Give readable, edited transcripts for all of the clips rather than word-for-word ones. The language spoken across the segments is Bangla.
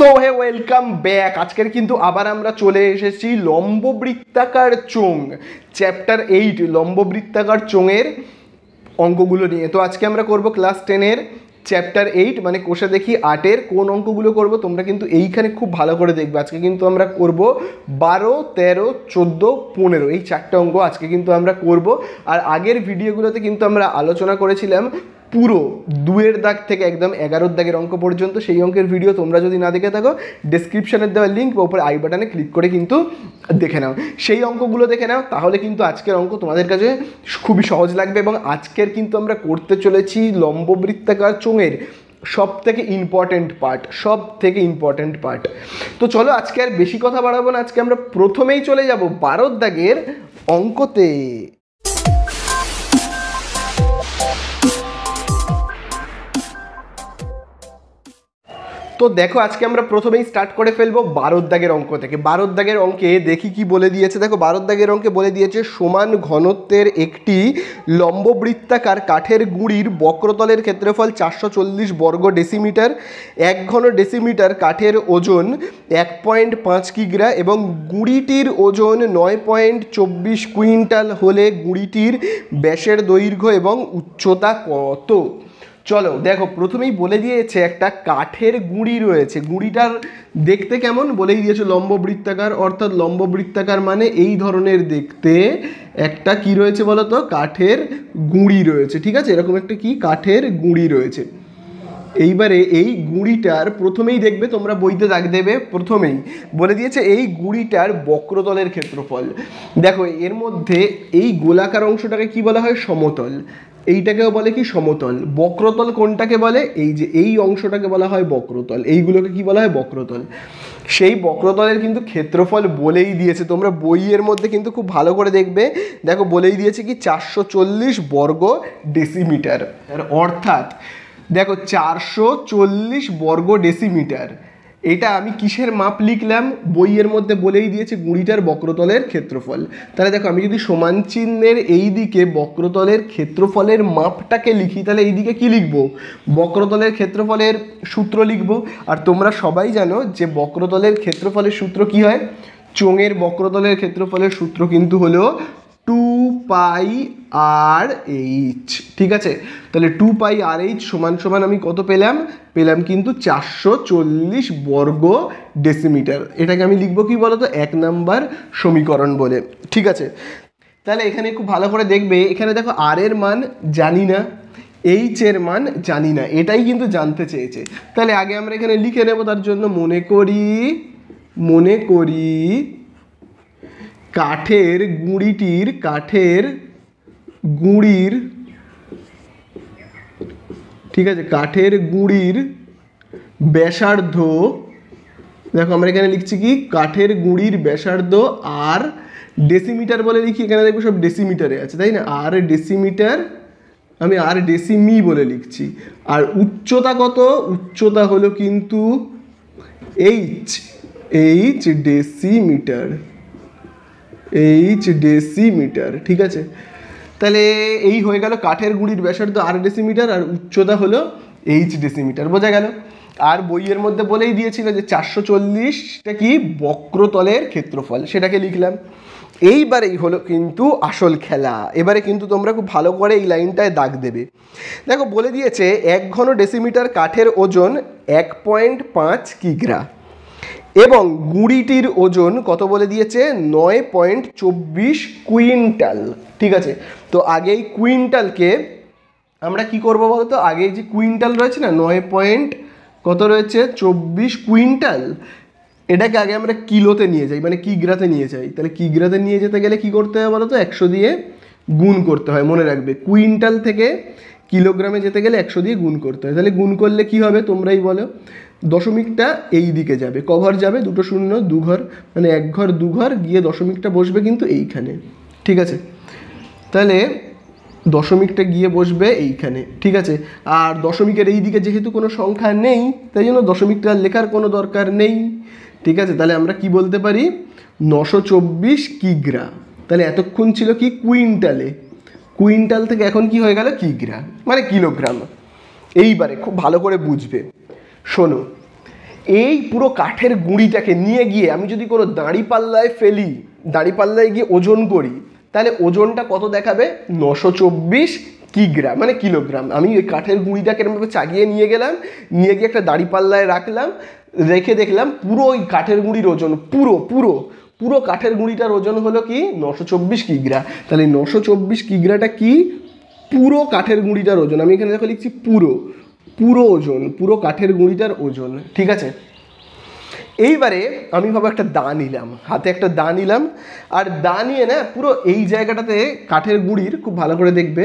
So hey welcome back. আজকের কিন্তু আবার আমরা চলে এসেছি লম্ববৃত্তাকার চোঙ চ্যাপ্টার 8 লম্ববৃত্তাকার চোঙের অঙ্কগুলো নিয়ে। তো আজকে আমরা করব ক্লাস 10-এর চ্যাপ্টার 8 মানে কোষে দেখি 8-এর কোন অঙ্কগুলো করব তোমরা কিন্তু এইখানে খুব ভালো করে দেখবে। আজকে কিন্তু আমরা করব 12, 13, 14, 15 এই চারটে অঙ্ক আজকে কিন্তু আমরা করব। আর আগের ভিডিওগুলোতে কিন্তু আমরা আলোচনা করেছিলাম পুরো 2-এর দাগ থেকে একদম 11-এর দাগের অঙ্ক পর্যন্ত। সেই অঙ্কের ভিডিও তোমরা যদি না দেখে থাকো ডেসক্রিপশনের দেওয়া লিঙ্ক বা উপরে আই বাটনে ক্লিক করে কিন্তু দেখে নাও, সেই অঙ্কগুলো দেখে নাও। তাহলে কিন্তু আজকের অঙ্ক তোমাদের কাছে খুবই সহজ লাগবে। এবং আজকের কিন্তু আমরা করতে চলেছি লম্ববৃত্তাকার চোঙের সব থেকে ইম্পর্টেন্ট পার্ট। তো চলো আজকে আর বেশি কথা বাড়াবো না, আজকে আমরা প্রথমেই চলে যাব 12-এর দাগের অঙ্কতে। তো দেখো আজকে আমরা প্রথমেই স্টার্ট করে ফেলবো 12-এর দাগের অঙ্ক থেকে। 12-এর দাগের অঙ্কে দেখি কি বলে দিয়েছে। দেখো 12-এর দাগের অঙ্কে বলে দিয়েছে সমান ঘনত্বের একটি লম্ববৃত্তাকার কাঠের গুঁড়ির বক্রতলের ক্ষেত্রফল 440 বর্গ ডেসিমিটার, 1 ঘন ডেসিমিটার কাঠের ওজন 1.5 কিগ্রা এবং গুঁড়িটির ওজন 9.24 কুইন্টাল হলে গুঁড়িটির ব্যাসের দৈর্ঘ্য এবং উচ্চতা কত? চলো দেখো প্রথমেই বলে দিয়েছে একটা কাঠের গুঁড়ি রয়েছে, গুঁড়িটার দেখতে কেমন বলেই দিয়েছে লম্ববৃত্তাকার, অর্থাৎ লম্ববৃত্তাকার মানে এই ধরনের দেখতে একটা কি রয়েছে বলো তো, কাঠের গুঁড়ি রয়েছে। ঠিক আছে, এরকম একটা কি কাঠের গুঁড়ি রয়েছে। এইবারে এই গুঁড়িটার প্রথমেই দেখবে তোমরা বইতে দাগ দেবে, প্রথমেই বলে দিয়েছে এই গুঁড়িটার বক্রতলের ক্ষেত্রফল। দেখো এর মধ্যে এই গোলাকার অংশটাকে কি বলা হয়, সমতল। এইটাকেও বলে কি সমতল। বক্রতল কোনটাকে বলে, এই যে এই অংশটাকে বলা হয় বক্রতল, এইগুলোকে কি বলা হয় বক্রতল। সেই বক্রতলের কিন্তু ক্ষেত্রফল বলেই দিয়েছে, তোমরা বইয়ের মধ্যে কিন্তু খুব ভালো করে দেখবে। দেখো বলেই দিয়েছে কি 440 বর্গ ডেসিমিটার, অর্থাৎ দেখো 440 বর্গ ডেসিমিটার। এটা আমি কিসের মাপ লিখলাম, বইয়ের মধ্যে বলেই দিয়েছে গুঁড়িটার বক্রতলের ক্ষেত্রফল। তাহলে দেখো আমি যদি সমান চিহ্নের এই দিকে বক্রতলের ক্ষেত্রফলের মাপটাকে লিখি, তাহলে এই দিকে কি লিখব, বক্রতলের ক্ষেত্রফলের সূত্র লিখব। আর তোমরা সবাই জানো যে বক্রতলের ক্ষেত্রফলের সূত্র কি হয়, চোঙের বক্রতলের ক্ষেত্রফলের সূত্র কিন্তু হলো 2πr/h। ঠিক আছে, তাহলে 2πr/h সমান সমান আমি কত পেলাম, কিন্তু 440 বর্গ ডেসিমিটার। এটাকে আমি লিখবো কি বলতো, 1 নাম্বার সমীকরণ বলে। ঠিক আছে, তাহলে এখানে খুব ভালো করে দেখবে, এখানে দেখো আর এর মান জানি না, এইচ এর মান জানি না, এটাই কিন্তু জানতে চেয়েছে। তাহলে আগে আমরা এখানে লিখে নেব, তার জন্য মনে করি কাঠের গুঁড়ির ঠিক আছে, কাঠের গুঁড়ির ব্যাসার্ধ। দেখো আমরা এখানে লিখছি কি কাঠের গুঁড়ির ব্যাসার্ধ, আর ডেসিমিটার বলে লিখি, এখানে দেখবো সব ডেসিমিটারে আছে তাই না, আর ডেসিমিটার, আমি আর ডেসিমি বলে লিখছি। আর উচ্চতা কত, উচ্চতা হলো কিন্তু এইচ ডেসিমিটার। ঠিক আছে, তাহলে এই হয়ে গেল কাঠের গুঁড়ির ব্যাসার্ধ আর ডেসিমিটার, আর উচ্চতা হলো এইচ ডেসিমিটার, বোঝা গেল। আর বইয়ের মধ্যে বলেই দিয়েছিল যে 440টা কি বক্রতলের ক্ষেত্রফল, সেটাকে লিখলাম। এইবারেই হলো কিন্তু আসল খেলা। এবারে কিন্তু তোমরা খুব ভালো করে এই লাইনটায় দাগ দেবে। দেখো বলে দিয়েছে 1 ঘন ডেসিমিটার কাঠের ওজন 1.5 কিগ্রা এবং গুঁড়িটির ওজন কত বলে দিয়েছে, 9.24 কুইন্টাল। ঠিক আছে, তো আগে এই কুইন্টালকে আমরা কি করব বলতো, আগে যে কুইন্টাল রয়েছে না, 9.24 কুইন্টাল, এটাকে আগে আমরা কিলোতে নিয়ে যাই, মানে কিগ্রাতে নিয়ে যাই। তাহলে কিগ্রাতে নিয়ে যেতে গেলে কি করতে হয় বলো তো, 100 দিয়ে গুণ করতে হয়, মনে রাখবে। কুইন্টাল থেকে কিলোগ্রামে যেতে গেলে 100 দিয়ে গুণ করতে হয়। তাহলে গুণ করলে কি হবে তোমরাই বলো, দশমিকটা এই দিকে যাবে, কঘর যাবে, 2 শূন্য 2 ঘর, মানে 1 ঘর 2 ঘর গিয়ে দশমিকটা বসবে কিন্তু এইখানে। ঠিক আছে, তাহলে দশমিকটা গিয়ে বসবে এইখানে। ঠিক আছে, আর দশমিকের এই দিকে যেহেতু কোনো সংখ্যা নেই, তাই জন্য দশমিকটা লেখার কোনো দরকার নেই। ঠিক আছে, তাহলে আমরা কি বলতে পারি, 924 কিগ্রা। তাহলে এতক্ষণ ছিল কি কুইন্টালে, কুইন্টাল থেকে এখন কি হয়ে গেল কিগ্রা, মানে কিলোগ্রাম। এইবারে খুব ভালো করে বুঝবে, শোনো এই পুরো কাঠের গুঁড়িটাকে নিয়ে গিয়ে আমি যদি কোনো দাঁড়িপাল্লায় ফেলি, দাঁড়িপাল্লায় গিয়ে ওজন করি, তাহলে ওজনটা কত দেখাবে? 924 কিগ্রা, মানে কিলোগ্রাম। আমি ওই কাঠের গুঁড়িটাকে এরকমভাবে চাগিয়ে নিয়ে গেলাম, নিয়ে গিয়ে একটা দাঁড়িপাল্লায় রাখলাম, রেখে দেখলাম পুরো ওই কাঠের গুঁড়ির ওজন, পুরো পুরো পুরো কাঠের গুঁড়িটার ওজন হলো কি 924 কিগ্রা। তাহলে 924 কিগ্রাটা কি? পুরো কাঠের গুঁড়িটার ওজন। আমি এখানে দেখো লিখছি পুরো, পুরো ওজন, পুরো কাঠের গুঁড়িটার ওজন, ঠিক আছে। এইবারে আমি ভাবো একটা দা নিলাম, হাতে একটা দা নিলাম, আর দা নিয়ে না পুরো এই জায়গাটাতে কাঠের গুঁড়ির, খুব ভালো করে দেখবে,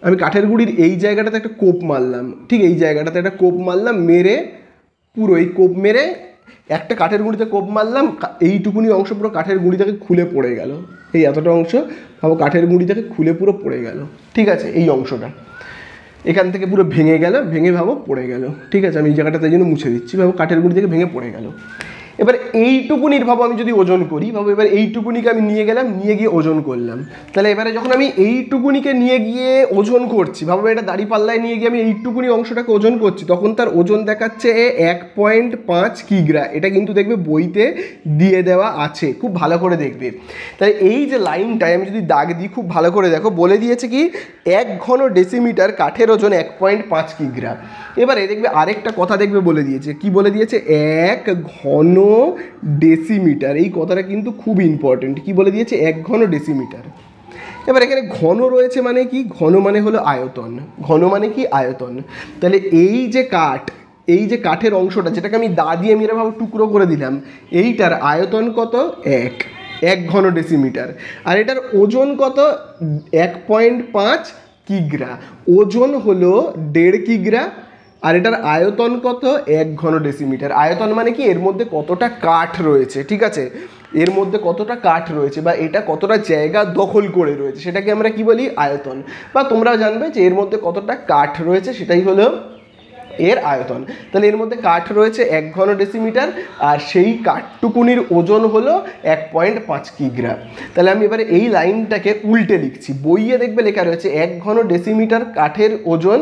আমি কাঠের গুঁড়ির এই জায়গাটাতে একটা কোপ মারলাম, ঠিক এই জায়গাটাতে একটা কোপ মারলাম, মেরে পুরো এই কোপ মেরে একটা কাঠের গুঁড়িতে কোপ মারলাম, এইটুকুনি অংশ পুরো কাঠের গুঁড়ি থেকে খুলে পড়ে গেল। এই এতটা অংশ ভাবো কাঠের গুঁড়ি থেকে খুলে পুরো পড়ে গেল, ঠিক আছে। এই অংশটা এখান থেকে পুরো ভেঙে গেল, ভেঙে ভাবো পড়ে গেল, ঠিক আছে। আমি এই জায়গাটা তাই জন্য মুছে দিচ্ছি, ভাবো কাঠের গুঁড়ি থেকে ভেঙে পড়ে গেল। এবার এইটুকুনির ভাবো আমি যদি ওজন করি, ভাবো এবার এইটুকুনিকে আমি নিয়ে গেলাম, নিয়ে গিয়ে ওজন করলাম। তাহলে এবারে যখন আমি এইটুকুনিকে নিয়ে গিয়ে ওজন করছি, ভাবো এটা দাঁড়িপাল্লায় নিয়ে গিয়ে আমি এইটুকুনি অংশটাকে ওজন করছি, তখন তার ওজন দেখাচ্ছে 1.5 কিগ্রা। এটা কিন্তু দেখবে বইতে দিয়ে দেওয়া আছে, খুব ভালো করে দেখবে। তাই এই যে লাইনটায় আমি যদি দাগ দিই, খুব ভালো করে দেখো, বলে দিয়েছে কি 1 ঘন ডেসিমিটার কাঠের ওজন 1.5 কিগ্রা। এবারে দেখবে আরেকটা কথা দেখবে বলে দিয়েছে, কি বলে দিয়েছে? 1 ঘন ডেসিমিটার। এই কথাটা কিন্তু খুব ইম্পর্টেন্ট। কি বলে দিয়েছে? 1 ঘন ডেসিমিটার। এবার এখানে ঘন রয়েছে মানে কি? ঘন মানে হলো আয়তন। ঘন মানে কি? আয়তন। তাহলে এই যে কাঠ, এই যে কাঠের অংশটা যেটাকে আমি দা দিয়ে মেরে ভাবে টুকরো করে দিলাম, এইটার আয়তন কত? 1 ঘন ডেসিমিটার। আর এটার ওজন কত? 1.5 কিগ্রা। ওজন হলো 1.5 কিগ্রা। আর এটার আয়তন কত? 1 ঘন ডেসিমিটার। আয়তন মানে কি? এর মধ্যে কতটা কাঠ রয়েছে, ঠিক আছে, এর মধ্যে কতটা কাঠ রয়েছে বা এটা কতটা জায়গা দখল করে রয়েছে, সেটাকে আমরা কি বলি? আয়তন। বা তোমরাও জানবে যে এর মধ্যে কতটা কাঠ রয়েছে, সেটাই হলো এর আয়তন। তাহলে এর মধ্যে কাঠ রয়েছে 1 ঘন ডেসিমিটার, আর সেই কাঠটুকুনির ওজন হলো 1.5 কিগ্রা। তাহলে আমি এবারে এই লাইনটাকে উল্টে লিখছি। বইয়ে দেখবে লেখা রয়েছে 1 ঘন ডেসিমিটার কাঠের ওজন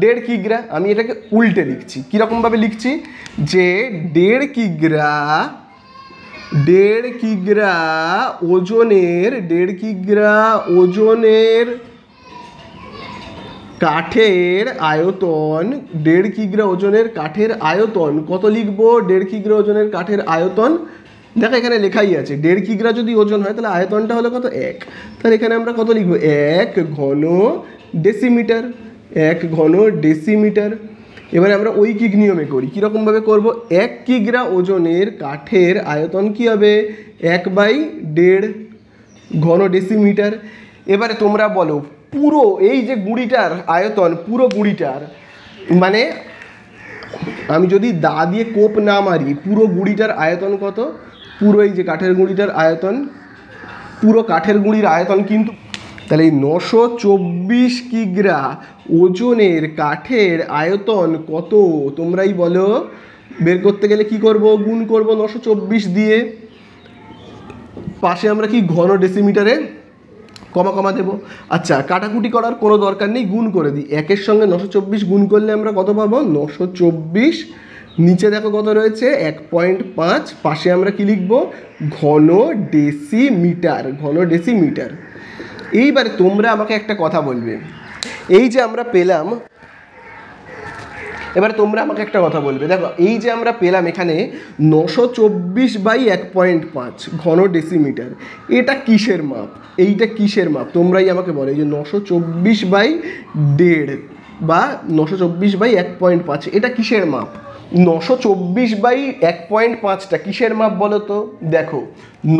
1.5 কিগ্রা। আমি এটাকে উল্টে লিখছি। কীরকমভাবে লিখছি? যে 1.5 কিগ্রা, 1.5 কিগ্রা ওজনের, 1.5 কিগ্রা ওজনের কাঠের আয়তন, 1.5 কিগ্রা ওজনের কাঠের আয়তন কত লিখবো? 1.5 কিগ্রা ওজনের কাঠের আয়তন, দেখো এখানে লেখাই আছে 1.5 কিগ্রা যদি ওজন হয় তাহলে আয়তনটা হলো কত? 1। তাহলে এখানে আমরা কত লিখবো? 1 ঘন ডেসিমিটার, 1 ঘন ডেসিমিটার। এবারে আমরা ঐকিক নিয়মে করি। কীরকমভাবে করব? 1 কিগ্রা ওজনের কাঠের আয়তন কী হবে? 1/1.5 ঘন ডেসিমিটার। এবারে তোমরা বলো পুরো এই যে গুঁড়িটার আয়তন, পুরো গুঁড়িটার মানে আমি যদি দা দিয়ে কোপ না মারি, পুরো গুঁড়িটার আয়তন কত? পুরো এই যে কাঠের গুঁড়িটার আয়তন, পুরো কাঠের গুঁড়ির আয়তন কিন্তু, তাহলে এই 924 কিগ্রা ওজনের কাঠের আয়তন কত? তোমরাই বলো। বের করতে গেলে কি করব? গুণ করব 924 দিয়ে। পাশে আমরা কি ঘন ডেসিমিটারে কমা কমা দেবো। আচ্ছা, কাটাকুটি করার কোনো দরকার নেই, গুণ করে দিই। 1-এর সঙ্গে 924 গুণ করলে আমরা কত পাবো? 924। নিচে দেখো কত রয়েছে? 1.5। পাশে আমরা কি লিখব? ঘন ডেসিমিটার, ঘন ডেসিমিটার। এইবারে তোমরা আমাকে একটা কথা বলবে, এই যে আমরা পেলাম, এবার তোমরা আমাকে একটা কথা বলবে, দেখো এই যে আমরা পেলাম এখানে 924/1.5 ঘন ডেসিমিটার, এটা কিসের মাপ? এইটা কিসের মাপ? তোমরাই আমাকে বলো। এই যে 924/1.5 বা 924/1.5 এটা কিসের মাপ? 924/1.5টা কিসের মাপ বলো তো? দেখো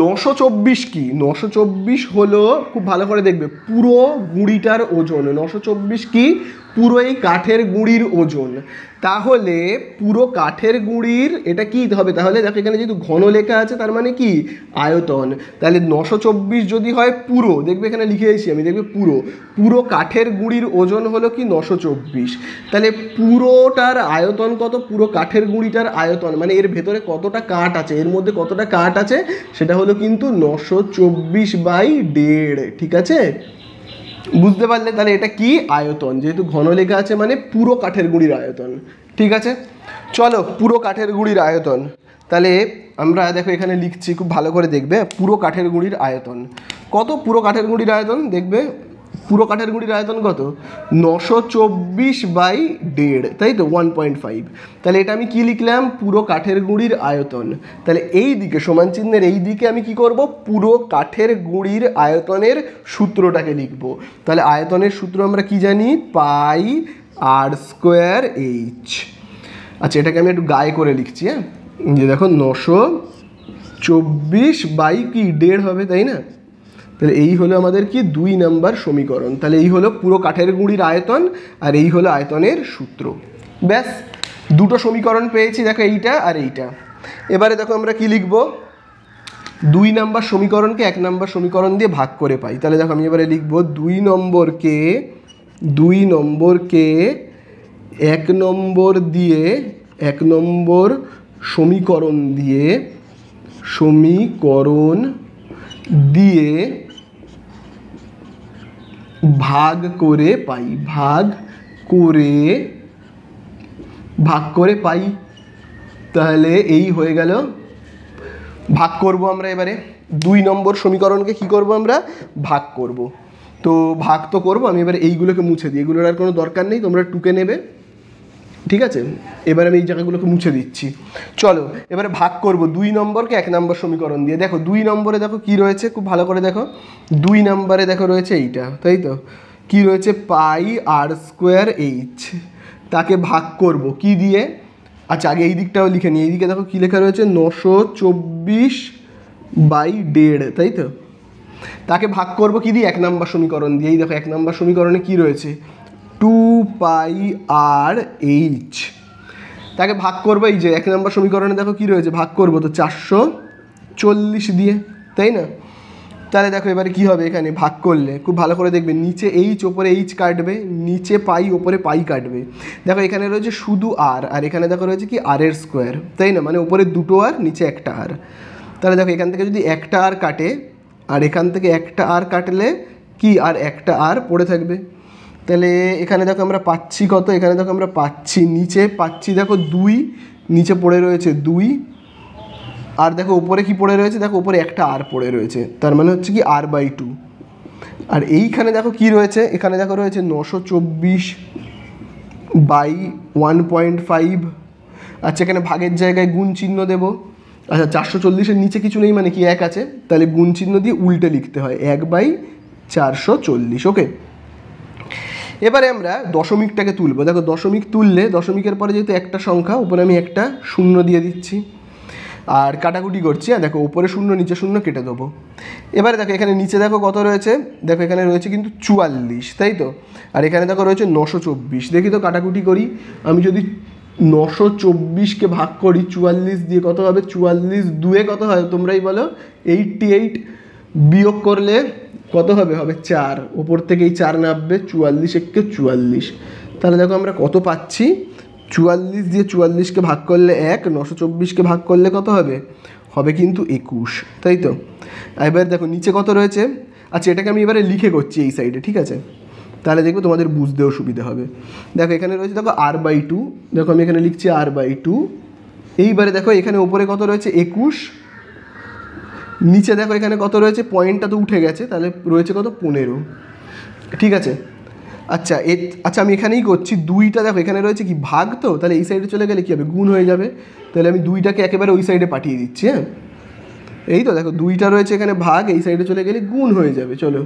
924 কি? 924 হলো, খুব ভালো করে দেখবে, পুরো গুঁড়িটার ওজন। 924 কি? পুরো এই কাঠের গুঁড়ির ওজন। তাহলে পুরো কাঠের গুঁড়ির এটা কি হবে? তাহলে দেখো এখানে যেহেতু ঘন লেখা আছে, তার মানে কি? আয়তন। তাহলে 924 যদি হয় পুরো, দেখবে এখানে লিখে দিয়েছি আমি, দেখবে পুরো, পুরো কাঠের গুঁড়ির ওজন হলো কি? 924। তাহলে পুরোটার আয়তন কত? পুরো কাঠের গুঁড়িটার আয়তন মানে এর ভেতরে কতটা কাঠ আছে, এর মধ্যে কতটা কাঠ আছে, সেটা হলো কিন্তু 924/1.5। ঠিক আছে, বুঝতে পারলে? তাহলে এটা কি? আয়তন। যেহেতু ঘন লেখা আছে মানে পুরো কাঠের গুঁড়ির আয়তন। ঠিক আছে, চলো পুরো কাঠের গুঁড়ির আয়তন, তাহলে আমরা দেখো এখানে লিখছি, খুব ভালো করে দেখবে পুরো কাঠের গুঁড়ির আয়তন কত। পুরো কাঠের গুঁড়ির আয়তন দেখবে, পুরো কাঠের গুঁড়ির আয়তন কত, 924/1.5, তাই তো 1.5। তাহলে এটা আমি কি লিখলাম, পুরো কাঠের গুঁড়ির আয়তন। তাহলে এই দিকে সমান চিহ্নের এই দিকে আমি কি করব, পুরো কাঠের গুঁড়ির আয়তনের সূত্রটাকে লিখব। তাহলে আয়তনের সূত্র আমরা কি জানি, πr²h। আচ্ছা এটাকে আমি একটু গায়ে করে লিখছি, হ্যাঁ, যে দেখো 924/1.5 হবে, তাই না। তাহলে এই হলো আমাদের কি 2 নম্বর সমীকরণ। তাহলে এই হলো পুরো কাঠের গুঁড়ির আয়তন, আর এই হলো আয়তনের সূত্র। ব্যাস দুটো সমীকরণ পেয়েছি, দেখো এইটা আর এইটা। এবারে দেখো আমরা কি লিখব, 2 নম্বর সমীকরণকে 1 নম্বর সমীকরণ দিয়ে ভাগ করে পাই। তাহলে দেখো আমি এবারে লিখব 2 নম্বরকে 1 নম্বর দিয়ে 1 নম্বর সমীকরণ দিয়ে ভাগ করে পাই। তাহলে এই হয়ে গেল, ভাগ করব আমরা এবারে 2 নম্বর সমীকরণকে কি করব, আমরা ভাগ করব। তো ভাগ তো করব, আমি এবারে এইগুলোকে মুছে দিই, এগুলোর আর কোনো দরকার নেই, তোমরা টুকে নেবে, ঠিক আছে। এবার আমি এই জায়গাগুলোকে মুছে দিচ্ছি। চলো এবারে ভাগ করব 2 নম্বরকে 1 নম্বর সমীকরণ দিয়ে। দেখো 2 নম্বরে দেখো কি রয়েছে, খুব ভালো করে দেখো, 2 নম্বরে দেখো রয়েছে এইটা, তাই তো, কি রয়েছে, πr²h। তাকে ভাগ করব কি দিয়ে, আচ্ছা আগে এই দিকটাও লিখে নিই, এইদিকে দেখো কি লেখা রয়েছে, 924/1.5, তাই তো। তাকে ভাগ করব কি দিয়ে, 1 নম্বর সমীকরণ দিয়ে। এই দেখো 1 নম্বর সমীকরণে কি রয়েছে, 2πrh। তাকে ভাগ করবো, এই যে 1 নম্বর সমীকরণে দেখো কি রয়েছে, ভাগ করবো তো 440 দিয়ে, তাই না। তাহলে দেখো এবারে কি হবে, এখানে ভাগ করলে খুব ভালো করে দেখবে, নিচে এইচ ওপরে এইচ কাটবে, নিচে পাই ওপরে পাই কাটবে। দেখো এখানে রয়েছে শুধু আর এখানে দেখো রয়েছে কি r², তাই না, মানে ওপরে দুটো আর নিচে একটা আর। তাহলে দেখো এখান থেকে যদি একটা আর কাটে আর এখান থেকে একটা আর কাটলে কি, আর একটা আর পড়ে থাকবে। তাহলে এখানে দেখো আমরা পাচ্ছি কত, এখানে দেখো আমরা পাচ্ছি, নিচে পাচ্ছি দেখো 2, নিচে পড়ে রয়েছে 2, আর দেখো উপরে কি পড়ে রয়েছে, দেখো উপরে একটা আর পড়ে রয়েছে, তার মানে হচ্ছে কি r/2। আর এইখানে দেখো কি রয়েছে, এখানে দেখো রয়েছে 924/1.5। আচ্ছা এখানে ভাগের জায়গায় গুণ চিহ্ন দেবো। আচ্ছা 440-এর নিচে কিছু নেই মানে কি 1 আছে, তাহলে গুণ চিহ্ন দিয়ে উল্টে লিখতে হয়, 1/440। ওকে, এবারে আমরা দশমিকটাকে তুলবো। দেখো দশমিক তুললে, দশমিকের পরে যেহেতু একটা সংখ্যা, উপরে আমি একটা শূন্য দিয়ে দিচ্ছি, আর কাটাকুটি করছি, আর দেখো উপরে 0 নিচে 0 কেটে দেবো। এবারে দেখো এখানে নিচে দেখো কত রয়েছে, দেখো এখানে রয়েছে কিন্তু 44, তাই তো, আর এখানে দেখো রয়েছে 924। দেখি তো কাটাকুটি করি, আমি যদি 924কে ভাগ করি 44 দিয়ে, কত হবে, 44 2-এ কত হয় তোমরাই বলো, 88। বিয়োগ করলে কত হবে, হবে 4, ওপর থেকে এই 4 নামবে, 44 × 44। তাহলে দেখো আমরা কত পাচ্ছি, 44 দিয়ে 44কে ভাগ করলে 1, 924কে ভাগ করলে কত হবে, হবে কিন্তু 21, তাই তো। এবার দেখো নিচে কত রয়েছে, আচ্ছা এটাকে আমি এবারে লিখে করছি এই সাইডে, ঠিক আছে, তাহলে দেখবো তোমাদের বুঝতেও সুবিধা হবে। দেখো এখানে রয়েছে দেখো r/2, দেখো আমি এখানে লিখছি r/2। এইবারে দেখো এখানে উপরে কত রয়েছে 21, নিচে দেখো এখানে কত রয়েছে, পয়েন্টটা তো উঠে গেছে, তাহলে রয়েছে কত 15, ঠিক আছে। আচ্ছা আচ্ছা আমি এখানেই করছি, 2টা দেখো এখানে রয়েছে কি ভাগ, তো তাহলে এই সাইডে চলে গেলে কী হবে, গুণ হয়ে যাবে। তাহলে আমি 2টাকে একেবারে ওই সাইডে পাঠিয়ে দিচ্ছি, হ্যাঁ, এই তো দেখো 2টা রয়েছে এখানে ভাগ, এই সাইডে চলে গেলে গুণ হয়ে যাবে, চলো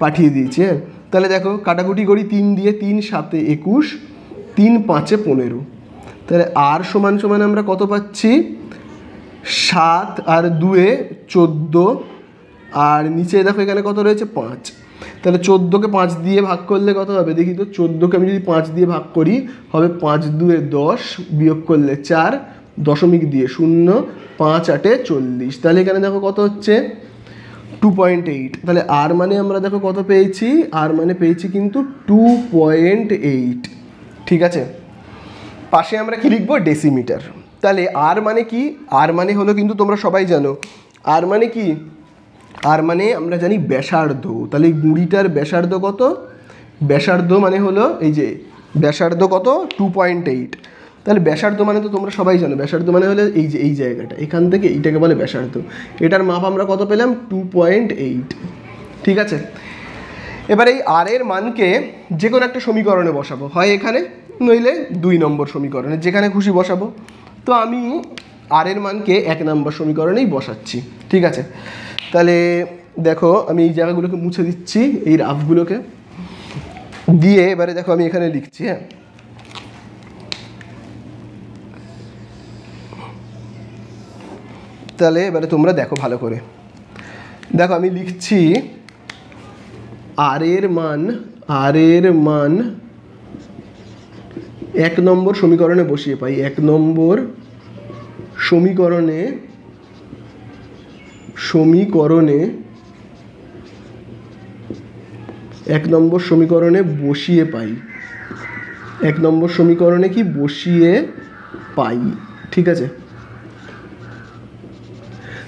পাঠিয়ে দিয়েছি, হ্যাঁ। তাহলে দেখো কাটাকুটি করি, 3 দিয়ে, 3 7 21, 3 5 15। তাহলে আর সমান সমান আমরা কত পাচ্ছি, 7 আর 2-এ 14, আর নিচে দেখো এখানে কত রয়েছে 5। তাহলে 14কে 5 দিয়ে ভাগ করলে কত হবে, দেখি তো, 14কে আমি যদি 5 দিয়ে ভাগ করি হবে 5 2-এ 10, বিয়োগ করলে 4, দশমিক দিয়ে 0, 5 8-এ 40। তাহলে এখানে দেখো কত হচ্ছে 2.8। তাহলে আর মানে আমরা দেখো কত পেয়েছি, আর মানে পেয়েছি কিন্তু 2.8, ঠিক আছে। পাশে আমরা কি লিখবো, ডেসিমিটার। তাহলে আর মানে কি, আর মানে হলো কিন্তু তোমরা সবাই জানো, আর মানে কি, আর মানে আমরা জানি ব্যাসার্ধ। তাহলে এই গুঁড়িটার ব্যাসার্ধ কত, ব্যাসার্ধ মানে হলো এই যে ব্যাসার্ধ কত, 2.8। তাহলে ব্যাসার্ধ মানে তো তোমরা সবাই জানো, ব্যাসার্ধ মানে হলে এই যে এই জায়গাটা, এখান থেকে এইটাকে বলে ব্যাসার্ধ। এটার মাপ আমরা কত পেলাম? 2.8। ঠিক আছে, এবার এই আর এর মানকে যে কোনো একটা সমীকরণে বসাবো, হয় এখানে নইলে 2 নম্বর সমীকরণে, যেখানে খুশি বসাবো। তো আমি আর এর মানকে 1 নম্বর সমীকরণেই বসাচ্ছি। ঠিক আছে, তাহলে দেখো আমি এই জায়গাগুলোকে মুছে দিচ্ছি, এই রাফগুলোকে দিয়ে। এবারে দেখো আমি এখানে লিখছি, হ্যাঁ, তাহলে এবারে তোমরা দেখো ভালো করে, দেখো আমি লিখছি আর এর মান 1 নম্বর সমীকরণে বসিয়ে পাই। 1 নম্বর সমীকরণে 1 নম্বর সমীকরণে বসিয়ে পাই। 1 নম্বর সমীকরণে কি বসিয়ে পাই। ঠিক আছে,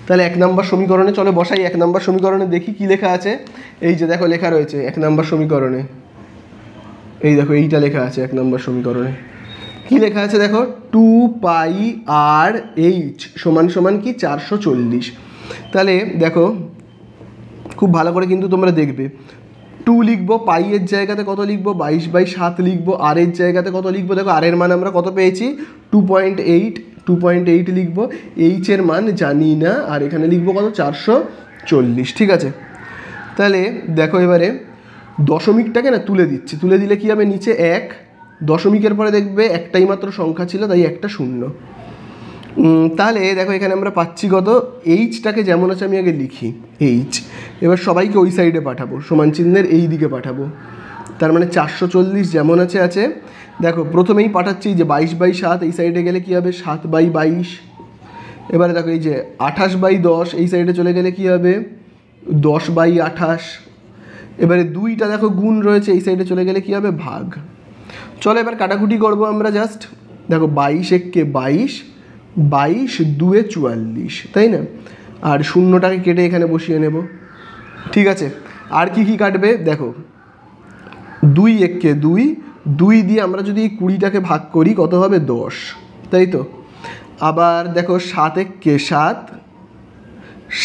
তাহলে 1 নম্বর সমীকরণে চলো বসাই। 1 নম্বর সমীকরণে দেখি কি লেখা আছে। এই যে দেখো লেখা রয়েছে 1 নম্বর সমীকরণে, এই দেখো এইটা লেখা আছে 1 নম্বর সমীকরণে। কি লেখা আছে দেখো, 2πRh সমান কি 440। তাহলে দেখো খুব ভালো করে কিন্তু তোমরা দেখবে, 2 লিখবো, পাই এর জায়গাতে কত লিখবো, 22/7 লিখবো, আর এর জায়গাতে কত লিখবো, দেখো আর এর মান আমরা কত পেয়েছি 2.8 লিখবো, এইচ এর মান জানি না, আর এখানে লিখবো কত 440। ঠিক আছে, তাহলে দেখো এবারে দশমিকটাকে না তুলে দিচ্ছি, তুলে দিলে কি হবে, নিচে 1, দশমিকের পরে দেখবে একটাই মাত্র সংখ্যা ছিল, তাই একটা শূন্য। তাহলে দেখো এখানে আমরা পাচ্ছি কত, এইচটাকে যেমন আছে আমি আগে লিখি এইচ, এবার সবাইকে ওই সাইডে পাঠাবো, সমান চিহ্নের এই দিকে পাঠাবো। তার মানে 440 যেমন আছে। দেখো প্রথমেই পাঠাচ্ছি যে 22/7, এই সাইডে গেলে কি হবে 7/22। এবারে দেখো এই যে 28/10, এই সাইডে চলে গেলে কি হবে 10/28। এবারে 2টা দেখো গুণ রয়েছে, এই সাইডে চলে গেলে কি হবে ভাগ। চলো এবার কাটাকুটি করবো আমরা জাস্ট। দেখো 22 × 22, 22 2 44, তাই না? আর শূন্যটাকে কেটে এখানে বসিয়ে নেব। ঠিক আছে, আর কি কাটবে দেখো, 2 × 2, 2 দিয়ে আমরা যদি 20টাকে ভাগ করি কত হবে 10, তাই তো? আবার দেখো 7 × 7,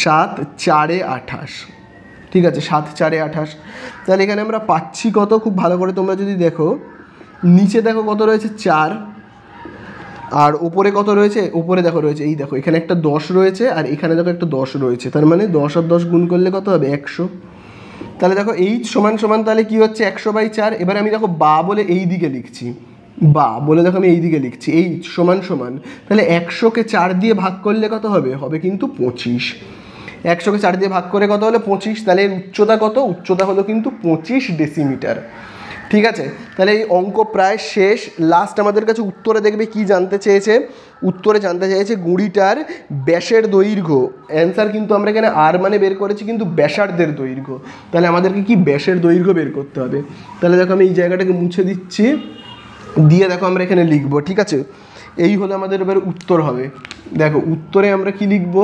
7 4 28। ঠিক আছে, 7 4 28। তাহলে এখানে আমরা পাচ্ছি কত, খুব ভালো করে তোমরা যদি দেখো, নিচে দেখো কত রয়েছে 4, আর ওপরে কত রয়েছে, ওপরে দেখো রয়েছে, এই দেখো এখানে একটা 10 রয়েছে, আর এখানে দেখো একটা 10 রয়েছে, তার মানে 10 আর 10 গুণ করলে কত হবে 100। তাহলে দেখো এইচ সমান তাহলে কি হচ্ছে 100/4। এবার আমি দেখো বা বলে এই দিকে লিখছি, বা বলে দেখো আমি এই দিকে লিখছি, এইচ সমান তাহলে 100কে 4 দিয়ে ভাগ করলে কত হবে, হবে কিন্তু 25। 100কে 4 দিয়ে ভাগ করে কত হলো 25। তাহলে এর উচ্চতা কত, উচ্চতা হলো কিন্তু 25 ডেসিমিটার। ঠিক আছে, তাহলে এই অঙ্ক প্রায় শেষ। লাস্ট আমাদের কাছে উত্তরে দেখবে কি জানতে চেয়েছে, উত্তরে জানতে চেয়েছে গুঁড়িটার ব্যাসের দৈর্ঘ্য। অ্যান্সার কিন্তু আমরা এখানে আর মানে বের করেছি, কিন্তু ব্যাসার্ধের দৈর্ঘ্য। তাহলে আমাদেরকে কি ব্যাসের দৈর্ঘ্য বের করতে হবে। তাহলে দেখো আমি এই জায়গাটাকে মুছে দিচ্ছি, দিয়ে দেখো আমরা এখানে লিখবো। ঠিক আছে, এই হলো আমাদের এবার উত্তর হবে। দেখো উত্তরে আমরা কি লিখবো,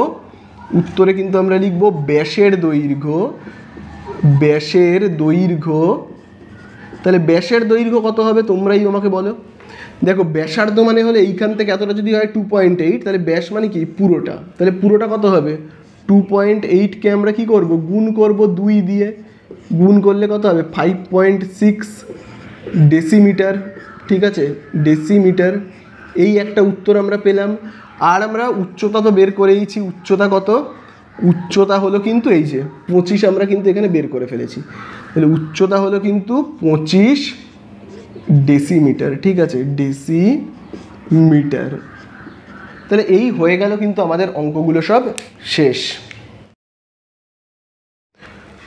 উত্তরে কিন্তু আমরা লিখবো ব্যাসের দৈর্ঘ্য। তাহলে ব্যাসের দৈর্ঘ্য কত হবে তোমরাই আমাকে বলো। দেখো ব্যাসার্ধ মানে হলে এইখান থেকে এতটা যদি হয় 2.8, তাহলে ব্যাস মানে কি পুরোটা, তাহলে পুরোটা কত হবে 2.8কে আমরা কি করব, গুণ করব 2 দিয়ে, গুণ করলে কত হবে 5.6 ডেসিমিটার। ঠিক আছে, ডেসিমিটার। এই একটা উত্তর আমরা পেলাম। আর আমরা উচ্চতা তো বের করেইছি, উচ্চতা কত, উচ্চতা হলো কিন্তু এই যে 25 আমরা কিন্তু এখানে বের করে ফেলেছি। তাহলে উচ্চতা হলো কিন্তু 25 ডেসিমিটার। ঠিক আছে, ডেসিমিটার। তাহলে এই হয়ে গেল কিন্তু আমাদের অঙ্কগুলো সব শেষ।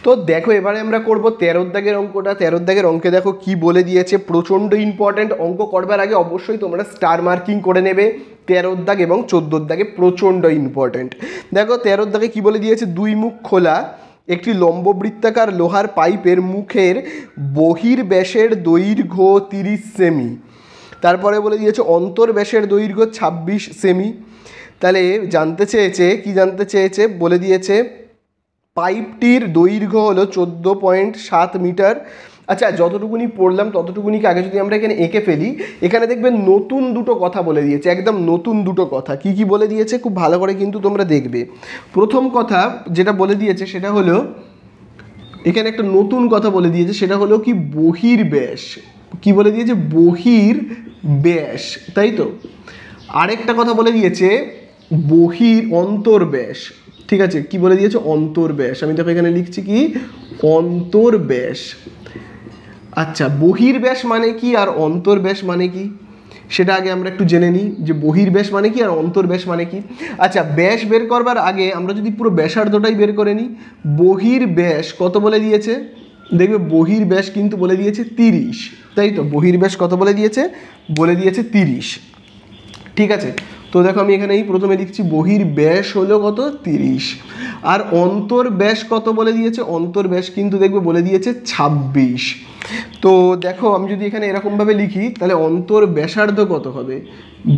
তো দেখো এবারে আমরা করব 13 দাগের অঙ্কটা। 13 দাগের অঙ্কে দেখো কি বলে দিয়েছে, প্রচণ্ড ইম্পর্ট্যান্ট। অঙ্ক করবার আগে অবশ্যই তোমরা স্টার মার্কিং করে নেবে 13 দাগ এবং 14 দাগে, প্রচণ্ড ইম্পর্ট্যান্ট। দেখো 13 দাগে কি বলে দিয়েছে, 2 মুখ খোলা একটি লম্ববৃত্তাকার লোহার পাইপের মুখের বহির্ব্যাসের দৈর্ঘ্য 30 সেমি। তারপরে বলে দিয়েছে অন্তর্ব্যাসের দৈর্ঘ্য 26 সেমি। তাহলে জানতে চেয়েছে বলে দিয়েছে পাইপটির দৈর্ঘ্য হলো 14.7 মিটার আচ্ছা, যতটুকুনি পড়লাম ততটুকুনিকে আগে যদি আমরা এখানে এঁকে ফেলি, এখানে দেখবেন নতুন দুটো কথা বলে দিয়েছে, একদম নতুন দুটো কথা। কি কি বলে দিয়েছে খুব ভালো করে কিন্তু তোমরা দেখবে। প্রথম কথা যেটা বলে দিয়েছে সেটা হলো, এখানে একটা নতুন কথা বলে দিয়েছে, সেটা হলো কি বহির্ব্যাস। কি বলে দিয়েছে? বহির্ব্যাস, তাই তো। আরেকটা কথা বলে দিয়েছে অন্তর্ব্যাস। ঠিক আছে, কি বলে দিয়েছে? অন্তর্ব্যাস। আমি দেখো এখানে লিখছি কি অন্তর্ব্যাস। আচ্ছা, বহির্ব্যাস মানে কি আর অন্তর্ব্যাস মানে কি সেটা আগে আমরা একটু জেনে নিই, যে বহির্ব্যাস মানে কি আর অন্তর্ব্যাস মানে কি। আচ্ছা, ব্যাস বের করবার আগে আমরা যদি পুরো ব্যাসার্ধটাই বের করে নিই, বহির্ব্যাস কত বলে দিয়েছে? দেখবে বহির্ব্যাস কিন্তু বলে দিয়েছে 30, তাই তো। বহির্ব্যাস কত বলে দিয়েছে? বলে দিয়েছে 30। ঠিক আছে, তো দেখো আমি এখানে এই প্রথমে লিখছি বহির্ব্যাস হলো কত? 30। আর অন্তর্ব্যাস কত বলে দিয়েছে? অন্তর্ব্যাস কিন্তু দেখবে বলে দিয়েছে 26। তো দেখো আমি যদি এখানে এরকমভাবে লিখি, তাহলে অন্তর্ব্যাসার্ধ কত হবে?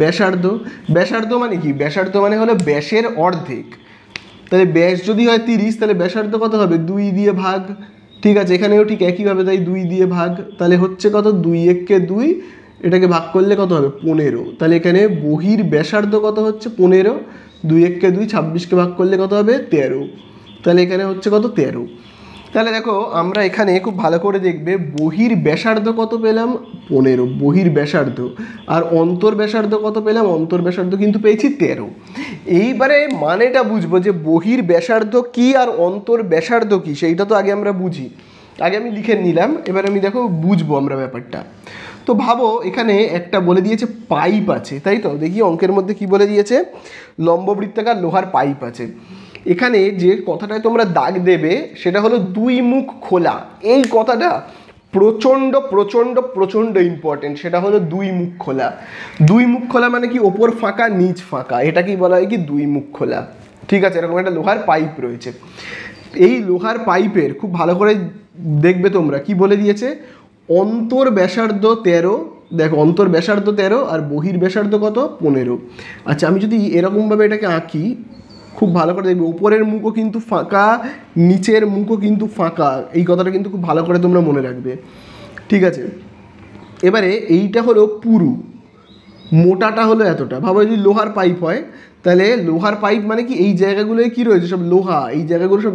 ব্যাসার্ধ মানে কি? ব্যাসার্ধ মানে হলো ব্যাসের অর্ধেক। তাহলে ব্যাস যদি হয় 30, তাহলে ব্যাসার্ধ কত হবে? 2 দিয়ে ভাগ। ঠিক আছে, এখানেও ঠিক একইভাবে তাই 2 দিয়ে ভাগ। তাহলে হচ্ছে কত? 2 একে 2, এটাকে ভাগ করলে কত হবে? 15। তাহলে এখানে বহির ব্যাসার্ধ কত হচ্ছে? 15। 2 একে 2, 26কে ভাগ করলে কত হবে? 13। তাহলে এখানে হচ্ছে কত? 13। তাহলে দেখো আমরা এখানে খুব ভালো করে দেখবে বহির ব্যাসার্ধ কত পেলাম? 15 বহির ব্যাসার্ধ। আর অন্তর ব্যাসার্ধ কত পেলাম? অন্তর ব্যাসার্ধ কিন্তু পেয়েছি 13। এইবারে মানেটা বুঝবো যে বহির ব্যাসার্ধ কি আর অন্তর ব্যাসার্ধ কি, সেইটা তো আগে আমরা বুঝি। আগে আমি লিখে নিলাম, এবার আমি দেখো বুঝবো আমরা ব্যাপারটা। তো ভাবো এখানে একটা বলে দিয়েছে পাইপ আছে, তাই তো। দেখি অঙ্কের মধ্যে কি বলে দিয়েছে, লম্ববৃত্তাকার লোহার পাইপ আছে। এখানে যে কথাটায় তোমরা দাগ দেবে সেটা হলো 2 মুখ খোলা। এই কথাটা প্রচণ্ড প্রচণ্ড প্রচণ্ড ইম্পর্টেন্ট। সেটা হলো 2 মুখ খোলা। 2 মুখ খোলা মানে কি? ওপর ফাঁকা নিচ ফাঁকা, এটাকেই বলা হয় কি 2 মুখ খোলা। ঠিক আছে, এরকম একটা লোহার পাইপ রয়েছে। এই লোহার পাইপের খুব ভালো করে দেখবে তোমরা কি বলে দিয়েছে, অন্তর ব্যাসার্ধ 13। দেখো অন্তর ব্যাসার্ধ 13 আর বহির ব্যাসার্ধ কত? 15। আচ্ছা, আমি যদি এরকমভাবে এটাকে আঁকি, খুব ভালো করে দেখবে উপরের মুখও কিন্তু ফাঁকা, নিচের মুখও কিন্তু ফাঁকা। এই কথাটা কিন্তু খুব ভালো করে তোমরা মনে রাখবে। ঠিক আছে, এবারে এইটা হলো পুরু, মোটাটা হলো এতটা। ভাবো যদি লোহার পাইপ হয়, তাহলে লোহার পাইপ মানে কি এই জায়গাগুলোয় কি রয়েছে? সব লোহা। এই জায়গাগুলো সব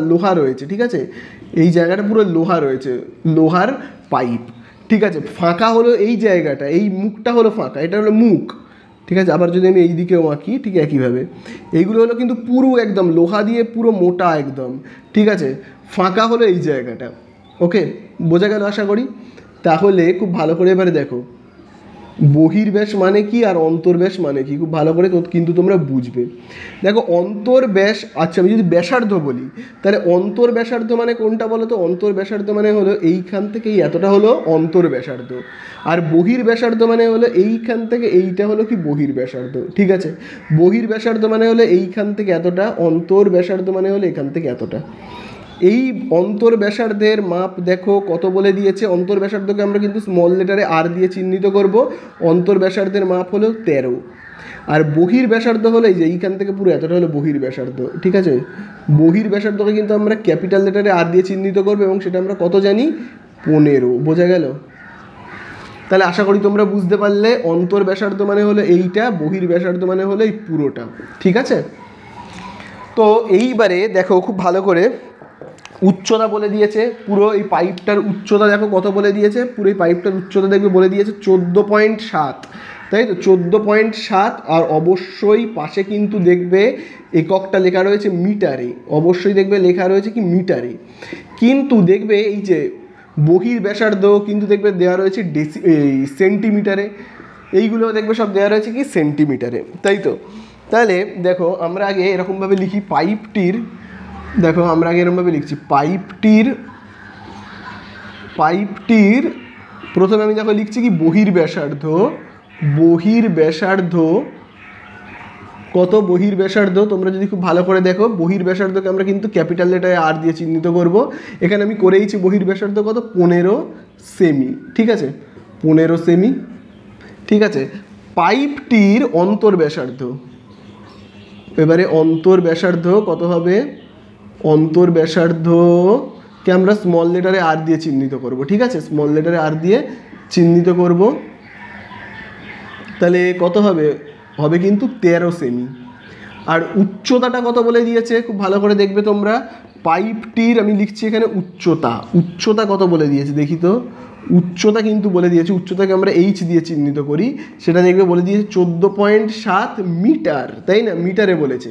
লোহা রয়েছে। ঠিক আছে, এই জায়গাটা পুরো লোহা রয়েছে, লোহার পাইপ। ঠিক আছে, ফাঁকা হলো এই জায়গাটা, এই মুখটা হলো ফাঁকা, এটা হলো মুখ। ঠিক আছে, আবার যদি আমি এই দিকেও আঁকি ঠিক একইভাবে, এইগুলো হলো কিন্তু পুরো একদম লোহা দিয়ে পুরো মোটা একদম। ঠিক আছে, ফাঁকা হলো এই জায়গাটা। ওকে, বোঝা গেল আশা করি। তাহলে খুব ভালো করে এবারে দেখো বহির্ব্যাস মানে কি আর অন্তর্ব্যাস মানে কি, খুব ভালো করে কিন্তু তোমরা বুঝবে। দেখো অন্তর্ব্যাস, আচ্ছা আমি যদি ব্যাসার্ধ বলি, তাহলে অন্তর্ব্যাসার্ধ মানে কোনটা বলো তো? অন্তর্ব্যাসার্ধ মানে হলো এইখান থেকে এই এতটা হলো অন্তর্ব্যাসার্ধ। আর বহির্ব্যাসার্ধ মানে হলো এইখান থেকে এইটা হলো কি বহির্ব্যাসার্ধ। ঠিক আছে, বহির্ব্যাসার্ধ মানে হলো এইখান থেকে এতটা, অন্তর্ব্যাসার্ধ মানে হলো এখান থেকে এতটা। এই অন্তর ব্যাসার্ধের মাপ দেখো কত বলে দিয়েছে। অন্তর ব্যাসার্ধকে আমরা কিন্তু স্মল লেটারে আর দিয়ে চিহ্নিত করব। অন্তর ব্যাসার্ধের মাপ হলো 13। আর বহির ব্যাসার্ধ হলো এই যে এইখান থেকে পুরো এতটা হলো বহির ব্যাসার্ধ। ঠিক আছে, বহির ব্যাসার্ধকে কিন্তু আমরা ক্যাপিটাল লেটারে আর দিয়ে চিহ্নিত করবো, এবং সেটা আমরা কত জানি? 15। বোঝা গেল? তাহলে আশা করি তোমরা বুঝতে পারলে অন্তর ব্যাসার্ধ মানে হলো এইটা, বহির ব্যাসার্ধ মানে হলো এই পুরোটা। ঠিক আছে, তো এইবারে দেখো খুব ভালো করে উচ্চতা বলে দিয়েছে। পুরো এই পাইপটার উচ্চতা দেখো কত বলে দিয়েছে। পুরো এই পাইপটার উচ্চতা দেখবে বলে দিয়েছে 14.7, তাই তো। 14.7। আর অবশ্যই পাশে কিন্তু দেখবে এককটা লেখা রয়েছে মিটারে, অবশ্যই দেখবে লেখা রয়েছে কি মিটারে। কিন্তু দেখবে এই যে বহির ব্যাসার্ধ কিন্তু দেখবে দেওয়া রয়েছে সেন্টিমিটারে, এইগুলো দেখবে সব দেওয়া রয়েছে কি সেন্টিমিটারে, তাই তো। তাহলে দেখো আমরা আগে এরকমভাবে লিখি পাইপটির, দেখো আমরা আগে এরকমভাবে লিখছি পাইপটির প্রথমে আমি দেখো লিখছি কি বহির ব্যাসার্ধ কত? বহির ব্যাসার্ধ তোমরা যদি খুব ভালো করে দেখো, বহির ব্যাসার্ধকে আমরা কিন্তু ক্যাপিটাল লেটারে আর দিয়ে চিহ্নিত করব। এখানে আমি করেইছি বহির ব্যাসার্ধ কত? 15 সেমি। ঠিক আছে, 15 সেমি। ঠিক আছে, পাইপটির অন্তর ব্যাসার্ধ, এবারে অন্তর ব্যাসার্ধ কত হবে? অন্তর ব্যাসার্ধ কে আমরা স্মল লেটারে আর দিয়ে চিহ্নিত করব, ঠিক আছে, স্মল লেটারে আর দিয়ে চিহ্নিত করব। তাহলে কত হবে, হবে কিন্তু 13 সেমি। আর উচ্চতাটা কত বলে দিয়েছে খুব ভালো করে দেখবে তোমরা, পাইপটির আমি লিখছি এখানে উচ্চতা, উচ্চতা কত বলে দিয়েছে দেখি তো, উচ্চতা কিন্তু বলে দিয়েছে, উচ্চতাকে আমরা এইচ দিয়ে চিহ্নিত করি, সেটা দেখবে বলে দিয়েছে 14.7 মিটার, তাই না, মিটারে বলেছে।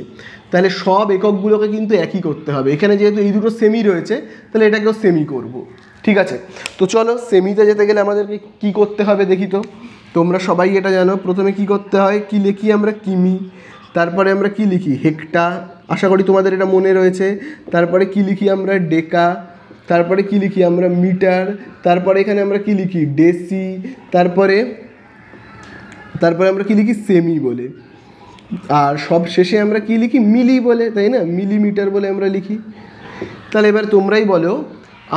তাহলে সব এককগুলোকে কিন্তু একই করতে হবে, এখানে যেহেতু এই দুটো সেমি রয়েছে তাহলে এটাকেও সেমি করব, ঠিক আছে। তো চলো সেমিতে যেতে গেলে আমাদেরকে কি করতে হবে দেখি তো, তোমরা সবাই এটা জানো, প্রথমে কি করতে হয়, কি লিখি আমরা, কিমি, তারপরে আমরা কি লিখি, হেক্টা, আশা করি তোমাদের এটা মনে রয়েছে। তারপরে কি লিখি আমরা, ডেকা, তারপরে কি লিখি আমরা, মিটার, তারপরে এখানে আমরা কি লিখি, ডেসি, তারপরে আমরা কি লিখি, সেমি বলে, আর সব শেষে আমরা কি লিখি, মিলি বলে, তাই না, মিলিমিটার বলে আমরা লিখি। তাহলে এবার তোমরাই বলো,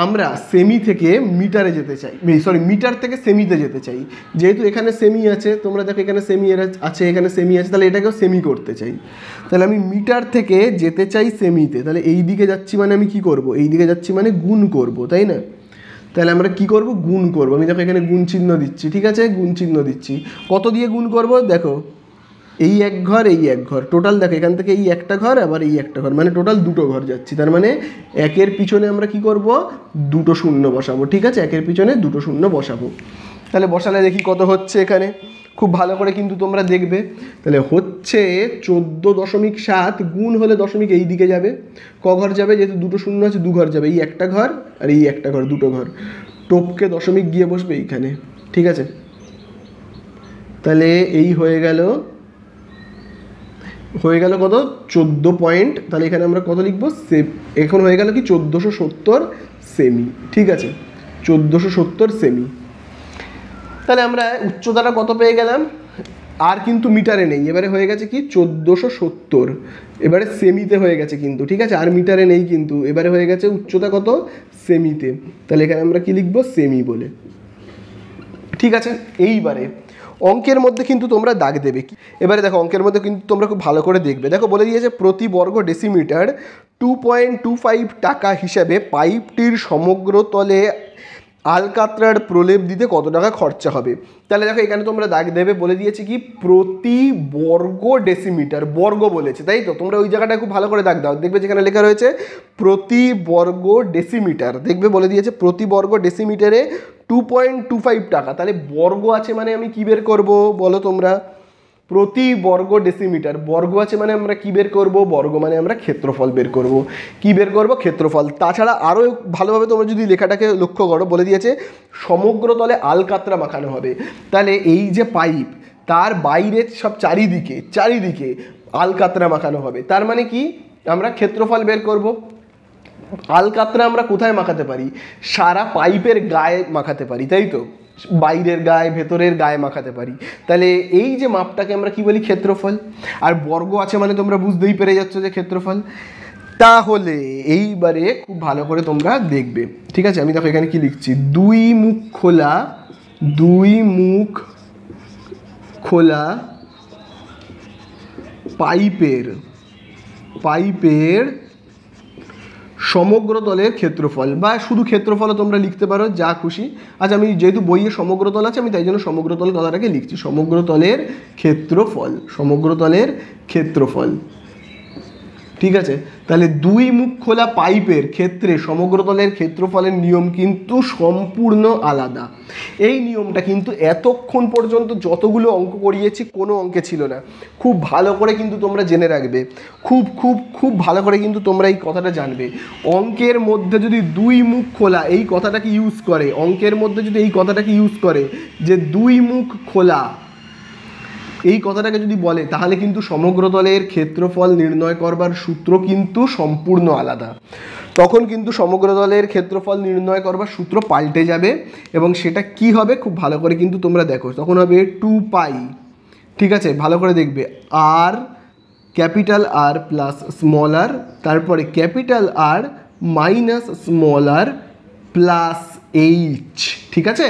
আমরা সেমি থেকে মিটারে যেতে চাই, সরি মিটার থেকে সেমিতে যেতে চাই, যেহেতু এখানে সেমি আছে, তোমরা দেখো এখানে সেমি আছে, এখানে সেমি আছে, তাহলে এটাকেও সেমি করতে চাই। তাহলে আমি মিটার থেকে যেতে চাই সেমিতে, তাহলে এই দিকে যাচ্ছি মানে আমি কি করব, এই দিকে যাচ্ছি মানে গুণ করব, তাই না। তাহলে আমরা কি করব, গুণ করব, আমি দেখো এখানে গুণ চিহ্ন দিচ্ছি, ঠিক আছে, গুণ চিহ্ন দিচ্ছি। কত দিয়ে গুণ করব, দেখো এই এক ঘর, এই এক ঘর, টোটাল দেখো এখান থেকে এই একটা ঘর আবার এই একটা ঘর, মানে টোটাল দুটো ঘর যাচ্ছি, তার মানে একের পিছনে আমরা কি করব, দুটো শূন্য বসাবো, ঠিক আছে, একের পিছনে দুটো শূন্য বসাবো। তাহলে বসালে দেখি কত হচ্ছে, এখানে খুব ভালো করে কিন্তু তোমরা দেখবে। তাহলে হচ্ছে 14.7 গুণ হলে দশমিক এই দিকে যাবে, ক ঘর যাবে, যেহেতু দুটো শূন্য আছে দু ঘর যাবে, এই একটা ঘর আর এই একটা ঘর, দুটো ঘর, টপকে দশমিক গিয়ে বসবে এইখানে, ঠিক আছে। তাহলে এই হয়ে গেল কত, 14 পয়েন্ট, তাহলে এখানে আমরা কত লিখবো, এখন হয়ে গেল কি 1470 সেমি, ঠিক আছে, 1470 সেমি। তাহলে আমরা উচ্চতাটা কত পেয়ে গেলাম, আর কিন্তু মিটারে নেই, এবারে হয়ে গেছে কি 1470, এবারে সেমিতে হয়ে গেছে কিন্তু, ঠিক আছে, আর মিটারে নেই কিন্তু, এবারে হয়ে গেছে উচ্চতা কত, সেমিতে, তাহলে এখানে আমরা কি লিখবো, সেমি বলে, ঠিক আছে। এইবারে অঙ্কের মধ্যে কিন্তু তোমরা দাগ দেবে, এবারে দেখো অঙ্কের মধ্যে কিন্তু তোমরা খুব ভালো করে দেখবে, দেখো বলে দিয়েছে প্রতি বর্গ ডেসিমিটার 2.25 টাকা হিসাবে পাইপটির সমগ্র তলে আলকাতরার প্রলেপ দিতে কত টাকা খরচা হবে। তাহলে দেখো এখানে তোমরা দাগ দেবে, বলে দিয়েছে কি প্রতি বর্গ ডেসিমিটার, বর্গ বলেছে তাই তো, তোমরা ওই জায়গাটা খুব ভালো করে দাগ দাও, দেখবে যেখানে লেখা রয়েছে প্রতি বর্গ ডেসিমিটার, দেখবে বলে দিয়েছে প্রতি বর্গ ডেসিমিটারে 2.25 টাকা। তাহলে বর্গ আছে মানে আমি কি বের করব বলো তোমরা, প্রতি বর্গ ডেসিমিটার, বর্গ আছে মানে আমরা কি বের করব, বর্গ মানে আমরা ক্ষেত্রফল বের করব, কি বের করব, ক্ষেত্রফল। তাছাড়া আরও ভালোভাবে তোমরা যদি লেখাটাকে লক্ষ্য করো, বলে দিয়েছে সমগ্র তলে আলকাতরা মাখানো হবে, তাহলে এই যে পাইপ তার বাইরের সব চারিদিকে আলকাতরা মাখানো হবে, তার মানে কি আমরা ক্ষেত্রফল বের করব। আলকাতরা আমরা কোথায় মাখাতে পারি, সারা পাইপের গায়ে মাখাতে পারি, তাই তো, বাইরের গায়ে ভেতরের গায়ে মাখাতে পারি, তাহলে এই যে মাপটাকে আমরা কি বলি, ক্ষেত্রফল। আর বর্গ আছে মানে তোমরা বুঝতেই পেরে যাচ্ছ যে ক্ষেত্রফল। তাহলে এইবারে খুব ভালো করে তোমরা দেখবে, ঠিক আছে, আমি দেখো এখানে কি লিখছি, দুই মুখ খোলা পাইপের সমগ্র তলের ক্ষেত্রফল, বা শুধু ক্ষেত্রফলও তোমরা লিখতে পারো, যা খুশি। আচ্ছা আমি যেহেতু বইয়ে সমগ্র তল আছে আমি তাই জন্য সমগ্র তল কথাটাকে লিখছি, সমগ্র তলের ক্ষেত্রফল, ঠিক আছে। তাহলে দুই মুখ খোলা পাইপের ক্ষেত্রে সমগ্র তলের ক্ষেত্রফলের নিয়ম কিন্তু সম্পূর্ণ আলাদা। এই নিয়মটা কিন্তু এতক্ষণ পর্যন্ত যতগুলো অঙ্ক করিয়েছি কোনো অঙ্কে ছিল না, খুব ভালো করে কিন্তু তোমরা জেনে রাখবে, খুব ভালো করে কিন্তু তোমরা এই কথাটা জানবে। অঙ্কের মধ্যে যদি দুই মুখ খোলা এই কথাটাকে ইউজ করে, অঙ্কের মধ্যে যদি এই কথাটাকে ইউজ করে যে দুই মুখ খোলা এই কথাটাকে যদি বলে, তাহলে কিন্তু সমগ্র তলের ক্ষেত্রফল নির্ণয় করবার সূত্র কিন্তু সম্পূর্ণ আলাদা, তখন কিন্তু সমগ্র তলের ক্ষেত্রফল নির্ণয় করবার সূত্র পাল্টে যাবে, এবং সেটা কি হবে খুব ভালো করে কিন্তু তোমরা দেখো, তখন হবে 2π, ঠিক আছে, ভালো করে দেখবে, আর ক্যাপিটাল আর প্লাস স্মল আর, তারপরে ক্যাপিটাল আর মাইনাস স্মল আর প্লাস এইচ, ঠিক আছে।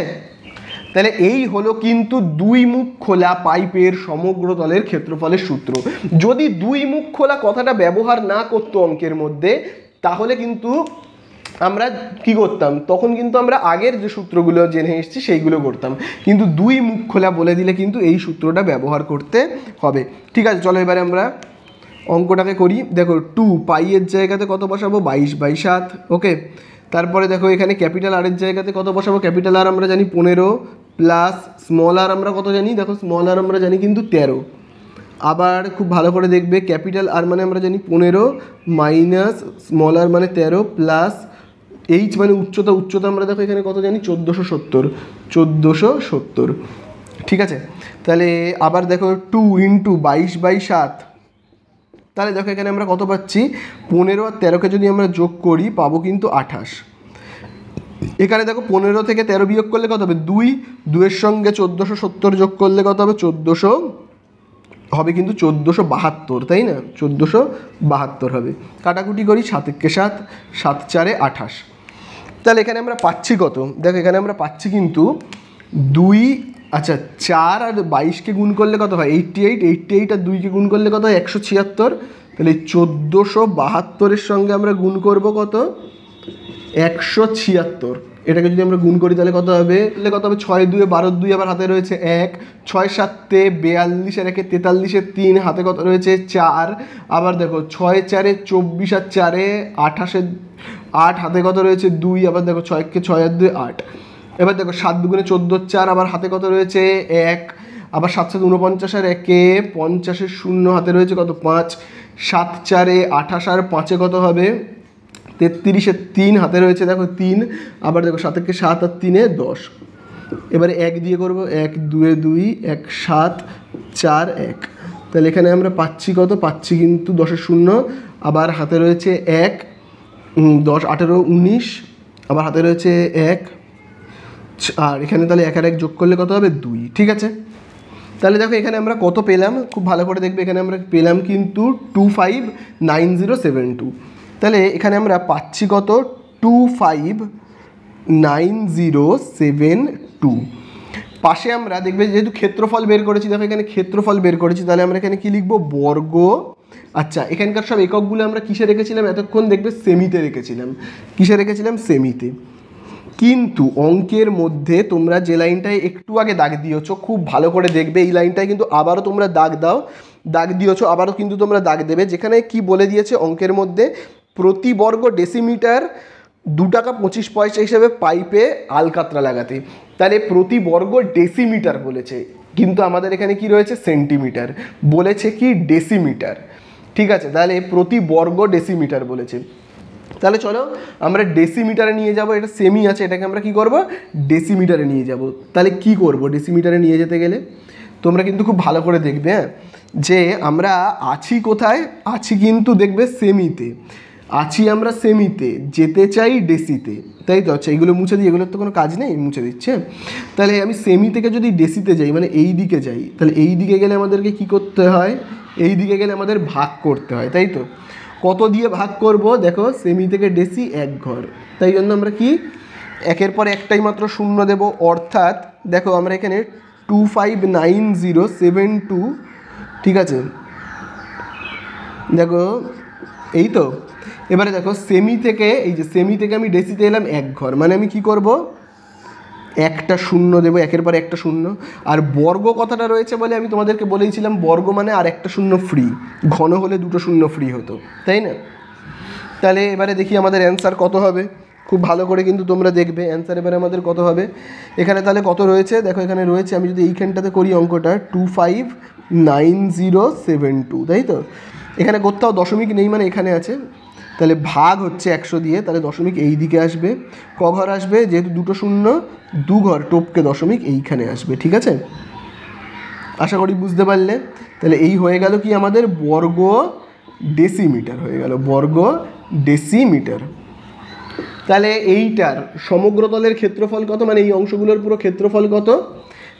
তাহলে এই হলো কিন্তু দুই মুখ খোলা পাইপের সমগ্র তলের ক্ষেত্রফলের সূত্র। যদি দুই মুখ খোলা কথাটা ব্যবহার না করতো অঙ্কের মধ্যে, তাহলে কিন্তু আমরা কি করতাম, তখন কিন্তু আমরা আগের যে সূত্রগুলো জেনে এসেছি সেইগুলো করতাম, কিন্তু দুই মুখ খোলা বলে দিলে কিন্তু এই সূত্রটা ব্যবহার করতে হবে। ঠিক আছে, চলো এবারে আমরা অঙ্কটাকে করি। দেখো 2 পাইয়ের জায়গাতে কত বসাবো, 22/7। ওকে, তারপরে দেখো এখানে ক্যাপিটাল আর এর জায়গাতে কত বসাবো, ক্যাপিটাল আর আমরা জানি 15 প্লাস স্মল আর আমরা কত জানি, দেখো স্মল আর আমরা জানি কিন্তু 13। আবার খুব ভালো করে দেখবে, ক্যাপিটাল আর মানে আমরা জানি 15 মাইনাস স্মল আর মানে 13 প্লাস এইচ মানে উচ্চতা, উচ্চতা আমরা দেখো এখানে কত জানি 1470। ঠিক আছে, তাহলে আবার দেখো 2 × 22/7, তাহলে দেখো এখানে আমরা কত পাচ্ছি, 15 আর 13কে যদি আমরা যোগ করি পাবো কিন্তু 28। এখানে দেখো 15 থেকে 13 বিয়োগ করলে কত হবে, 2 সঙ্গে 1470 যোগ করলে কত হবে, 1400 হবে কিন্তু 1472, তাই না, 1472 হবে। কাটাকুটি করি, 7 × 7, 7 × 4 = 28। তাহলে এখানে আমরা পাচ্ছি কত, দেখো এখানে আমরা পাচ্ছি কিন্তু 2, আচ্ছা 4 আর 22কে গুণ করলে কত হয় 88 আর 2কে গুণ করলে কত হয় 176। তাহলে 1472-এর সঙ্গে আমরা গুণ করব কত, 176। এটাকে যদি আমরা গুণ করি তাহলে কত হবে, 6 2 12 2, আবার হাতে রয়েছে 1, 6 7 42 আর 1 43 3, হাতে কত রয়েছে 4, আবার দেখো 6 4 24 আর 4 28 8, হাতে কত রয়েছে 2, আবার দেখো 6 6 আর 2 8, এবার দেখো 7 2 14 4, আবার হাতে কত রয়েছে 1, আবার 7 7 49 আর 1 50 0, হাতে রয়েছে কত 5, 7 4 28 আর 5 কত হবে 33 3, হাতে রয়েছে দেখো 3, আবার দেখো 7 7 আর 3 10। এবারে 1 দিয়ে করব, 1 2 2, 1 7 4 1। তাহলে এখানে আমরা পাচ্ছি কত, পাচ্ছি কিন্তু 10 0, আবার হাতে রয়েছে 1, 10 18 19, আবার হাতে রয়েছে 1, আর এখানে তাহলে 1 আর 1 যোগ করলে কত হবে 2। ঠিক আছে, তাহলে দেখো এখানে আমরা কত পেলাম, খুব ভালো করে দেখবে, এখানে আমরা পেলাম কিন্তু 259072। তাহলে এখানে আমরা পাচ্ছি কত, 259072। পাশে আমরা দেখবে যেহেতু ক্ষেত্রফল বের করেছি, দেখো এখানে ক্ষেত্রফল বের করেছি, তাহলে আমরা এখানে কি লিখবো, বর্গ। আচ্ছা, এখানকার সব এককগুলো আমরা কিসে রেখেছিলাম, এতক্ষণ দেখবে সেমিতে রেখেছিলাম। কিসে রেখেছিলাম, সেমিতে। কিন্তু অঙ্কের মধ্যে তোমরা যে লাইনটায় একটু আগে দাগ দিয়েছো, খুব ভালো করে দেখবে, এই লাইনটায় কিন্তু আবারও তোমরা দাগ দিয়েছো, আবারও কিন্তু তোমরা দাগ দেবে। যেখানে কি বলে দিয়েছে অঙ্কের মধ্যে, প্রতি বর্গ ডেসিমিটার 2 টাকা 25 পয়সা হিসেবে পাইপে আলকাতরা লাগাতে। তাহলে প্রতি বর্গ ডেসিমিটার বলেছে, কিন্তু আমাদের এখানে কি রয়েছে, সেন্টিমিটার বলেছে, কি ডেসিমিটার। ঠিক আছে, তাহলে প্রতি বর্গ ডেসিমিটার বলেছে। তাহলে চলো আমরা ডেসিমিটারে নিয়ে যাব, এটা সেমি আছে, এটাকে আমরা কি করব, ডেসিমিটারে নিয়ে যাব। তাহলে কি করব, ডেসিমিটারে নিয়ে যেতে গেলে তোমরা কিন্তু খুব ভালো করে দেখবে, হ্যাঁ, যে আমরা আছি কোথায়, আছি কিন্তু দেখবে সেমিতে, আছি আমরা সেমিতে, যেতে চাই ডেসিতে, তাই তো। আচ্ছা, এইগুলো মুছে দিই, এগুলোর তো কোনো কাজ নেই, মুছে দিচ্ছে। তাহলে আমি সেমি থেকে যদি ডেসিতে যাই, মানে এই দিকে যাই, তাহলে এই দিকে গেলে আমাদেরকে কি করতে হয়, এই দিকে গেলে আমাদের ভাগ করতে হয়, তাই তো। কত দিয়ে ভাগ করব, দেখো সেমি থেকে ডেসি 1 ঘর, তাই জন্য আমরা কি একের পর একটাই মাত্র শূন্য দেব। অর্থাৎ দেখো আমরা এখানে 259072, ঠিক আছে, দেখো এই তো। এবারে দেখো সেমি থেকে, এই যে সেমি থেকে আমি ডেসিতে এলাম 1 ঘর, মানে আমি কি করব, একটা শূন্য দেবো, একের পর একটা শূন্য। আর বর্গ কথাটা রয়েছে বলে আমি তোমাদেরকে বলেইছিলাম, বর্গ মানে আর একটা শূন্য ফ্রি, ঘন হলে 2টো শূন্য ফ্রি হতো, তাই না। তাহলে এবারে দেখি আমাদের অ্যান্সার কত হবে, খুব ভালো করে কিন্তু তোমরা দেখবে অ্যান্সার এবারে আমাদের কত হবে। এখানে তাহলে কত রয়েছে, দেখো এখানে রয়েছে, আমি যদি এইখানটাতে করি অঙ্কটা 259072, তাই তো। এখানে কোথাও দশমিক নেই, মানে এখানে আছে, তাহলে ভাগ হচ্ছে 100 দিয়ে, তাহলে দশমিক এই দিকে আসবে। ক ঘর আসবে, যেহেতু 2টো শূন্য, 2 ঘর টপকে দশমিক এইখানে আসবে। ঠিক আছে, আশা করি বুঝতে পারলে। তাহলে এই হয়ে গেল কি আমাদের বর্গ ডেসিমিটার হয়ে গেল, বর্গ ডেসিমিটার। তাহলে এইটার সমগ্র তলের ক্ষেত্রফল কত, মানে এই অংশগুলোর পুরো ক্ষেত্রফল কত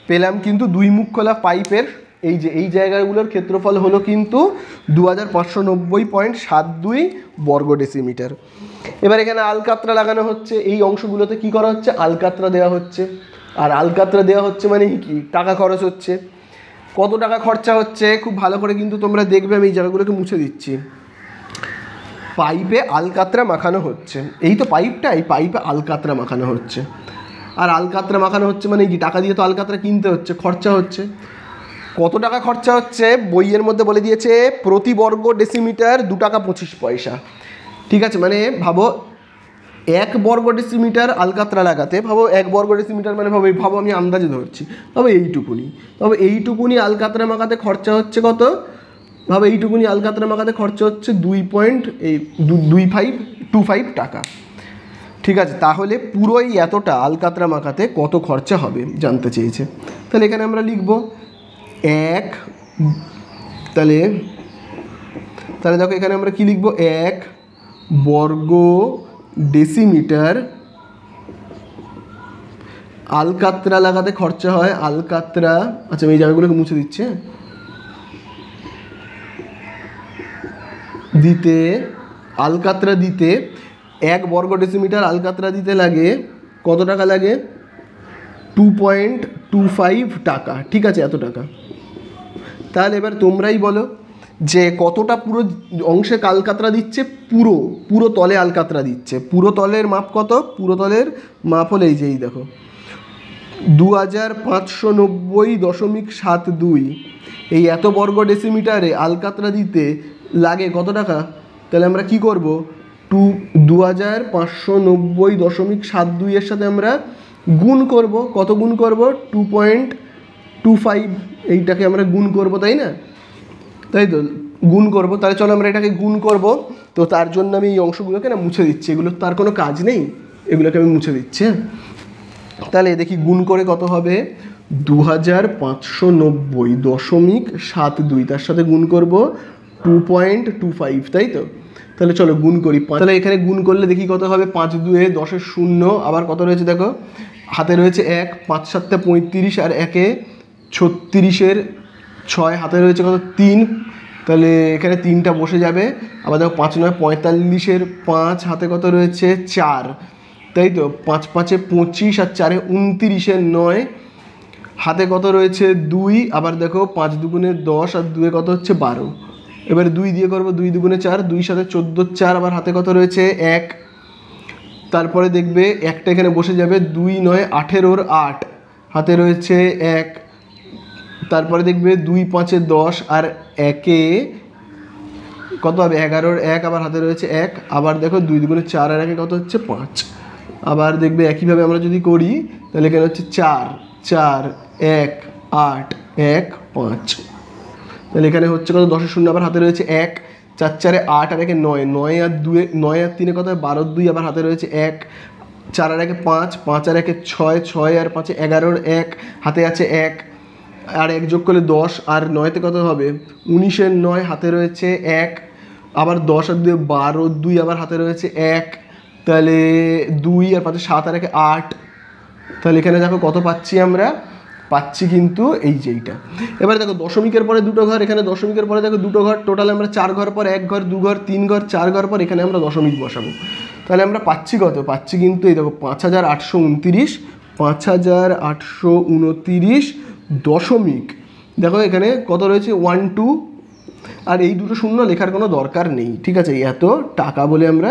পেলাম, কিন্তু দুই মুখ খোলা পাইপের এই যে এই জায়গাগুলোর ক্ষেত্রফল হলো কিন্তু 2590.72 বর্গ ডেসিমিটার। এবার এখানে আলকাতরা লাগানো হচ্ছে, এই অংশগুলোতে কি করা হচ্ছে, আলকাতরা দেওয়া হচ্ছে। আর আলকাতরা দেওয়া হচ্ছে মানে কি, টাকা খরচ হচ্ছে। কত টাকা খরচা হচ্ছে খুব ভালো করে কিন্তু তোমরা দেখবে, আমি এই জায়গাগুলোকে মুছে দিচ্ছি। পাইপে আলকাতরা মাখানো হচ্ছে, এই তো পাইপটা, এই পাইপে আলকাতরা মাখানো হচ্ছে। আর আলকাতরা মাখানো হচ্ছে মানে কি, টাকা দিয়ে তো আলকাতরা কিনতে হচ্ছে, খরচা হচ্ছে। কত টাকা খরচা হচ্ছে বইয়ের মধ্যে বলে দিয়েছে, প্রতি বর্গ ডেসিমিটার 2 টাকা 25 পয়সা। ঠিক আছে, মানে ভাবো 1 বর্গ ডেসিমিটার আলকাতরা লাগাতে, ভাবো 1 বর্গ ডেসিমিটার মানে ভাবো আমি আন্দাজে ধরছি, তবে এইটুকুনি আলকাতরা মাখাতে খরচা হচ্ছে কত, ভাবে এইটুকুনি আলকাতরা মাখাতে খরচা হচ্ছে 2.25 টাকা। ঠিক আছে, তাহলে পুরোই এতটা আলকাতরা মাখাতে কত খরচা হবে জানতে চেয়েছে। তাহলে এখানে আমরা লিখব 1, তাহলে দেখো এখানে আমরা কি লিখব, 1 বর্গ ডেসিমিটার আলকাতরা লাগাতে খরচা হয়, আলকাতরা, আচ্ছা আমি এই জায়গাগুলোকে মুছে দিচ্ছি, দিতে আলকাতরা দিতে 1 বর্গ ডেসিমিটার আলকাতরা দিতে লাগে কত টাকা লাগে, 2.25 টাকা। ঠিক আছে, এত টাকা। তাহলে এবার তোমরাই বলো যে কতটা পুরো অংশে আলকাতরা দিচ্ছে, পুরো তলে আলকাতরা দিচ্ছে। পুরো তলের মাপ কত, পুরো তলের মাপ হলো এই যে, এই দেখো 2590.72। এই এত বর্গ ডেসিমিটারে আলকাতরা দিতে লাগে কত টাকা, তাহলে আমরা কি করব, 2590.72 এর সাথে আমরা গুণ করব। কত গুণ করব, 2.25, এইটাকে আমরা গুণ করব, তাই না, তাই তো গুণ করব। তাহলে চলো আমরা এটাকে গুণ করব। তো তার জন্য আমি এই অংশগুলোকে না মুছে দিচ্ছি, এগুলো তার কোনো কাজ নেই, এগুলোকে আমি মুছে দিচ্ছি। তাহলে দেখি গুণ করে কত হবে, 2590.72, তার সাথে গুণ করব 2.25, তাই তো। তাহলে চলো গুণ করি। তাহলে এখানে গুণ করলে দেখি কত হবে, 5 2 10 0, আবার কত রয়েছে দেখো, হাতে রয়েছে 1, 5 7 35, আর 1 36 6, হাতে রয়েছে কত 3, তাহলে এখানে 3টা বসে যাবে। আবার দেখো 5 9 45, 5 হাতে কত রয়েছে 4, তাই তো, 5 5 25, আর 4 29, 9 হাতে কত রয়েছে 2, আবার দেখো 5 2 10, আর 2 কত হচ্ছে 12। এবারে 2 দিয়ে করবো, 2 2 4, 2 7 14 4, আবার হাতে কত রয়েছে 1, তারপরে দেখবে একটা এখানে বসে যাবে, 2 9 18, 8 হাতে রয়েছে 1, তারপরে দেখবে 2 5 10, আর 1 কত হবে 11, 1 আবার হাতে রয়েছে 1, আবার দেখো 2 2 4, আর 1 কত হচ্ছে 5। আবার দেখবে একইভাবে আমরা যদি করি, তাহলে এখানে হচ্ছে 4 4 1 8 1 5, তাহলে এখানে হচ্ছে কত 10 0, আবার হাতে রয়েছে 1, 4 4 8, আর 1 9, 9 আর 2 9 আর 3 কত 12 2, আবার হাতে রয়েছে 1, 4 আর 1 5, 5 আর 1 6, 6 আর 5 11, 1 হাতে আছে 1, আর 1 যোগ করলে 10, আর 9তে কত হবে 19 এর 9, হাতে রয়েছে 1, আবার 10 আর 2 12, 2 আবার হাতে রয়েছে 1, তাহলে 2 আর 5 7 আর 1 8। তাহলে এখানে দেখো কত পাচ্ছি, আমরা পাচ্ছি কিন্তু এই যে এইটা। এবারে দেখো দশমিকের পরে 2টো ঘর, এখানে দশমিকের পরে দেখো 2টো ঘর, টোটাল আমরা 4 ঘর পর 1 ঘর 2 ঘর 3 ঘর 4 ঘর পর এখানে আমরা দশমিক বসাবো। তাহলে আমরা পাচ্ছি কত, পাচ্ছি কিন্তু এই দেখো 5829, 5829 দশমিক, দেখো এখানে কত রয়েছে 1 2, আর এই দুটো শূন্য লেখার কোনো দরকার নেই। ঠিক আছে, এত টাকা বলে আমরা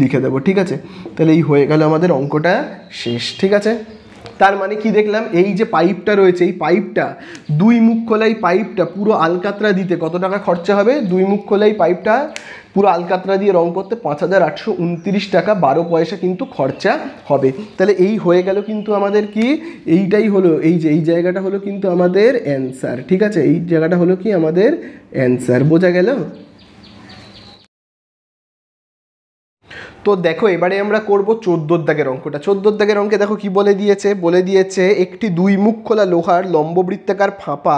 লিখে দেবো। ঠিক আছে, তাহলে এই হয়ে গেল আমাদের অঙ্কটা শেষ। ঠিক আছে, তার মানে কি দেখলাম, এই যে পাইপটা রয়েছে, এই পাইপটা 2 মুখ খোলা, এই পাইপটা পুরো আলকাতরা দিতে কত টাকা খরচা হবে, 2 মুখ খোলা এই পাইপটা পুরো আলকাতরা দিয়ে রং করতে 5829 টাকা 12 পয়সা কিন্তু খরচা হবে। তাহলে এই হয়ে গেল কিন্তু আমাদের কি, এইটাই হলো, এই যে এই জায়গাটা হলো কিন্তু আমাদের অ্যান্সার। ঠিক আছে, এই জায়গাটা হলো কি আমাদের অ্যান্সার, বোঝা গেল। তো দেখো এবারে আমরা করব 14 দাগের অঙ্কটা। 14 দাগের অঙ্কে দেখো কি বলে দিয়েছে একটি 2 মুখ খোলা লোহার লম্ববৃত্তাকার ফাঁপা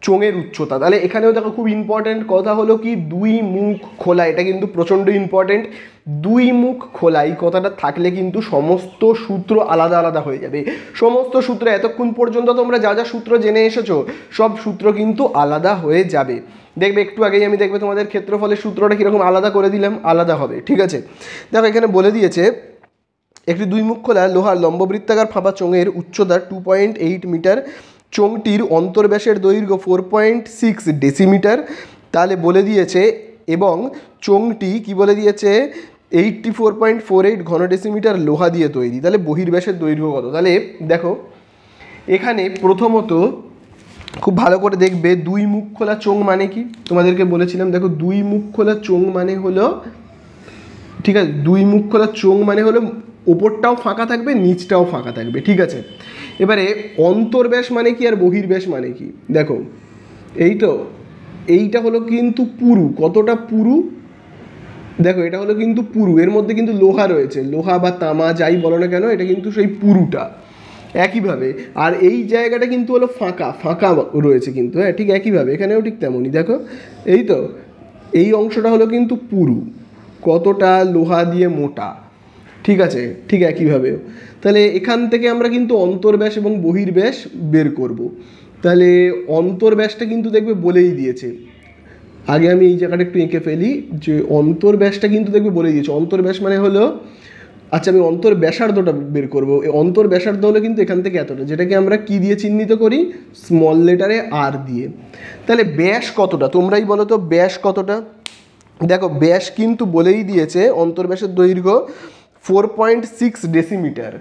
চোঙের উচ্চতা। তাহলে এখানেও দেখো খুব ইম্পর্টেন্ট কথা হলো কি 2 মুখ খোলা, এটা কিন্তু প্রচণ্ড ইম্পর্টেন্ট। 2 মুখ খোলা এই কথাটা থাকলে কিন্তু সমস্ত সূত্র আলাদা আলাদা হয়ে যাবে। সমস্ত সূত্র এতক্ষণ পর্যন্ত তোমরা যা যা সূত্র জেনে এসেছো সব সূত্র কিন্তু আলাদা হয়ে যাবে। দেখবে একটু আগেই আমি দেখবে তোমাদের ক্ষেত্রফলের সূত্রটা কীরকম আলাদা করে দিলাম, আলাদা হবে। ঠিক আছে, দেখো এখানে বলে দিয়েছে একটি 2 মুখ খোলা লোহার লম্ববৃত্তাকার ফাঁপা চোঙের উচ্চতা 2.8 মিটার, চোঙটির অন্তর্ব্যাসের দৈর্ঘ্য 4.6 ডেসিমিটার। তাহলে বলে দিয়েছে এবং চোঙটি কি বলে দিয়েছে 84.48 ঘন ডেসিমিটার লোহা দিয়ে তৈরি। তাহলে বহির্ব্যাসের দৈর্ঘ্য কত? তাহলে দেখো এখানে প্রথমত খুব ভালো করে দেখবে দুই মুখ খোলা চোঙ মানে কি তোমাদেরকে বলেছিলাম। দেখো দুই মুখ খোলা চোঙ মানে হলো, ঠিক আছে, দুই মুখ খোলা চোঙ মানে হলো ওপরটাও ফাঁকা থাকবে নিচটাও ফাঁকা থাকবে, ঠিক আছে। এবারে অন্তর্ব্যাস মানে কি আর বহির্ব্যাস মানে কি? দেখো এই তো এইটা হলো কিন্তু পুরু। কতটা পুরু? দেখো এটা হলো কিন্তু পুরু, এর মধ্যে কিন্তু লোহা রয়েছে, লোহা বা তামা যাই বলো না কেন, এটা কিন্তু সেই পুরুটা একইভাবে। আর এই জায়গাটা কিন্তু হলো ফাঁকা ফাঁকা রয়েছে কিন্তু, হ্যাঁ ঠিক একইভাবে এখানেও ঠিক তেমনই। দেখো এই তো এই অংশটা হলো কিন্তু পুরু, কতটা লোহা দিয়ে মোটা, ঠিক আছে, ঠিক একইভাবে। তাহলে এখান থেকে আমরা কিন্তু অন্তর্ব্যাস এবং বহির্ব্যাস বের করব। তাহলে অন্তর্ব্যাসটা কিন্তু দেখবে বলেই দিয়েছে। আগে আমি এই জায়গাটা একটু এঁকে ফেলি, যে অন্তর্ব্যাসটা কিন্তু দেখবে বলেই দিয়েছে। অন্তর্ব্যাস মানে হলো, আচ্ছা আমি অন্তর্ব্যাসার্ধটা বের করবো। এই অন্তর্ব্যাসার্ধ হলো কিন্তু এখান থেকে এতটা, যেটাকে আমরা কি দিয়ে চিহ্নিত করি? স্মল লেটারে আর দিয়ে। তাহলে ব্যাস কতটা তোমরাই বলো তো, ব্যাস কতটা? দেখো ব্যাস কিন্তু বলেই দিয়েছে অন্তর্ব্যাসের দৈর্ঘ্য 4.6 ডেসিমিটার।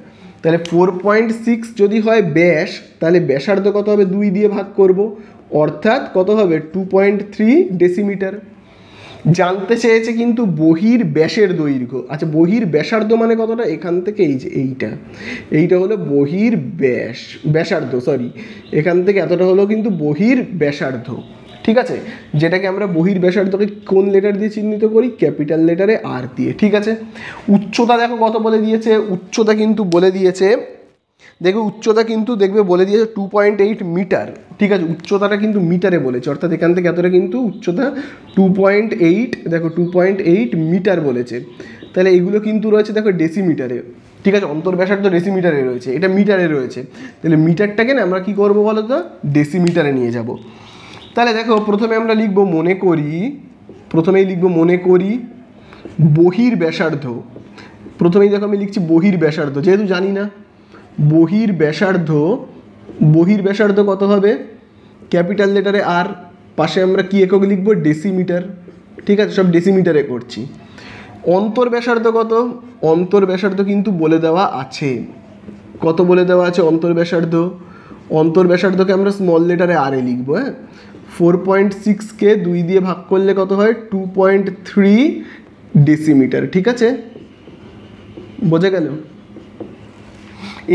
তাহলে 4.6 যদি হয় ব্যাস, তাহলে ব্যাসার্ধ কত হবে? 2 দিয়ে ভাগ করব, অর্থাৎ কত হবে? 2.3 ডেসিমিটার। জানতে চেয়েছে কিন্তু বহির ব্যাসের দৈর্ঘ্য। আচ্ছা বহির ব্যাসার্ধ মানে কতটা? এখান থেকে এই যে এইটা হলো বহির ব্যাস, ব্যাসার্ধ সরি, এখান থেকে এতটা হলো কিন্তু বহির ব্যাসার্ধ, ঠিক আছে। যেটাকে আমরা বহির ব্যাসার্ধকে কোন লেটার দিয়ে চিহ্নিত করি? ক্যাপিটাল লেটারে আর দিয়ে, ঠিক আছে। উচ্চতা দেখো কত বলে দিয়েছে, উচ্চতা কিন্তু বলে দিয়েছে, দেখবে উচ্চতা কিন্তু দেখবে বলে দিয়েছে 2.8 মিটার, ঠিক আছে। উচ্চতাটা কিন্তু মিটারে বলেছে, অর্থাৎ এখান থেকে এতটা কিন্তু উচ্চতা 2.8, দেখো 2.8 মিটার বলেছে। তাহলে এগুলো কিন্তু রয়েছে দেখো ডেসিমিটারে, ঠিক আছে। অন্তর্ব্যাসার্ধ ডেসিমিটারে রয়েছে, এটা মিটারে রয়েছে। তাহলে মিটারটাকে না আমরা কী করবো বলো তো? ডেসিমিটারে নিয়ে যাব। তাহলে দেখো প্রথমে আমরা লিখব মনে করি, প্রথমেই লিখব মনে করি বহির ব্যাসার্ধ। প্রথমেই দেখো আমি লিখছি বহির ব্যাসার্ধ, যেহেতু জানি না বহির ব্যাসার্ধ, বহির ব্যাসার্ধ কত হবে? ক্যাপিটাল লেটারে আর, পাশে আমরা কি একক লিখব? ডেসিমিটার, ঠিক আছে, সব ডেসিমিটারে করছি। অন্তর্ব্যাসার্ধ কত? অন্তর্ব্যাসার্ধ কিন্তু বলে দেওয়া আছে, কত বলে দেওয়া আছে অন্তর্ব্যাসার্ধ? অন্তর্ব্যাসার্ধকে আমরা স্মল লেটারে আর এ লিখবো, হ্যাঁ। 4.6কে 2 দিয়ে ভাগ করলে কত হয়? 2.3 ডেসিমিটার, ঠিক আছে, বোঝা গেল?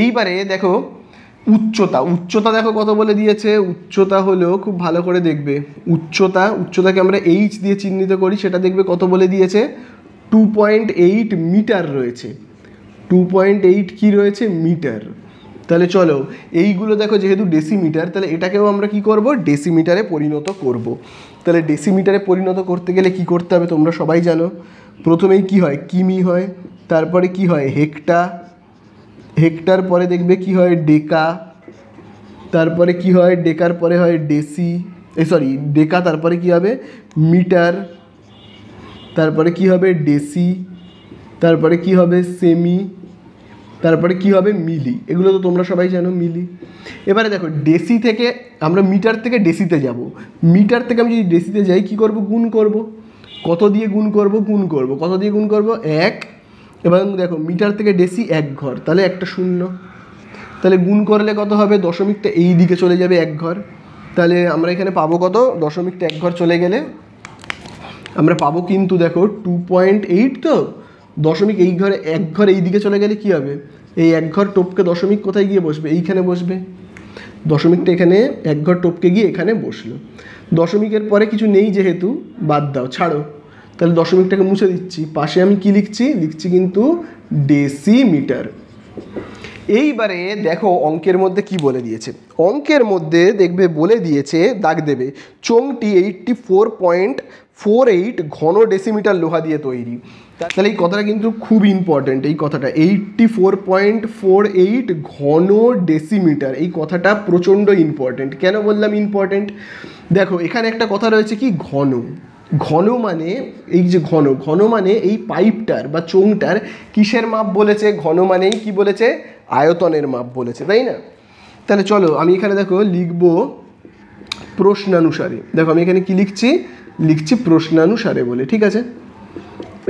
এইবারে দেখো উচ্চতা, উচ্চতা দেখো কত বলে দিয়েছে। উচ্চতা হলো, খুব ভালো করে দেখবে, উচ্চতাকে আমরা এইচ দিয়ে চিহ্নিত করি, সেটা দেখবে কত বলে দিয়েছে? 2.8 মিটার রয়েছে। 2.8 কি রয়েছে? মিটার। তাহলে চলো এইগুলো দেখো যেহেতু ডেসিমিটার, তাহলে এটাকেও আমরা কি করব? ডেসিমিটারে পরিণত করব। তাহলে ডেসিমিটারে পরিণত করতে গেলে কি করতে হবে তোমরা সবাই জানো। প্রথমেই কি হয়? কিমি হয়, তারপরে কি হয়? হেক্টা, হেক্টার পরে দেখবে কি হয়? ডেকা, তারপরে কি হয়? ডেকার পরে হয় ডেসি, সরি ডেকা, তারপরে কি হবে? মিটার, তারপরে কি হবে? ডেসি, তারপরে কি হবে? সেমি, তারপরে কি হবে? মিলি। এগুলো তো তোমরা সবাই জানো, মিলি। এবারে দেখো ডেসি থেকে আমরা মিটার থেকে ডেসিতে যাব। মিটার থেকে আমি যদি ডেসিতে যাই কি করব? গুণ করব। কত দিয়ে গুণ করব? গুণ করব। কত দিয়ে গুণ করব? 1। এবার দেখো মিটার থেকে ডেসি 1 ঘর, তাহলে একটা শূন্য। তাহলে গুণ করলে কত হবে? দশমিকটা এই দিকে চলে যাবে 1 ঘর। তাহলে আমরা এখানে পাবো কত? দশমিকটা 1 ঘর চলে গেলে আমরা পাবো কিন্তু দেখো 2.8, তো দশমিক এই ঘরে 1 ঘর এই দিকে চলে গেলে কি হবে? এই 1 ঘর টপকে দশমিক কোথায় গিয়ে বসবে? এইখানে বসবে। দশমিকটা এখানে 1 ঘর টপকে গিয়ে এখানে বসলো। দশমিকের পরে কিছু নেই যেহেতু, বাদ দাও, ছাড়ো। তাহলে দশমিকটাকে মুছে দিচ্ছি, পাশে আমি কি লিখছি? লিখছি কিন্তু ডেসিমিটার। এইবারে দেখো অঙ্কের মধ্যে কি বলে দিয়েছে। অঙ্কের মধ্যে দেখবে বলে দিয়েছে, দাগ দেবে, চোঙটি 84.48 ঘন ডেসিমিটার লোহা দিয়ে তৈরি। তাহলে এই কথাটা কিন্তু খুব ইম্পর্ট্যান্ট, এই কথাটা 84.48 ঘন ডেসিমিটার, এই কথাটা প্রচণ্ড ইম্পর্ট্যান্ট। কেন বললাম ইম্পর্ট্যান্ট? দেখো এখানে একটা কথা রয়েছে কি? ঘন। ঘন মানে এই যে ঘন, ঘন মানে এই পাইপটার বা চোঙটার কিসের মাপ বলেছে? ঘন মানেই কি বলেছে? আয়তনের মাপ বলেছে, তাই না? তাহলে চলো আমি এখানে দেখো লিখব প্রশ্নানুসারে। দেখো আমি এখানে কি লিখছি? লিখছি প্রশ্নানুসারে বলে, ঠিক আছে।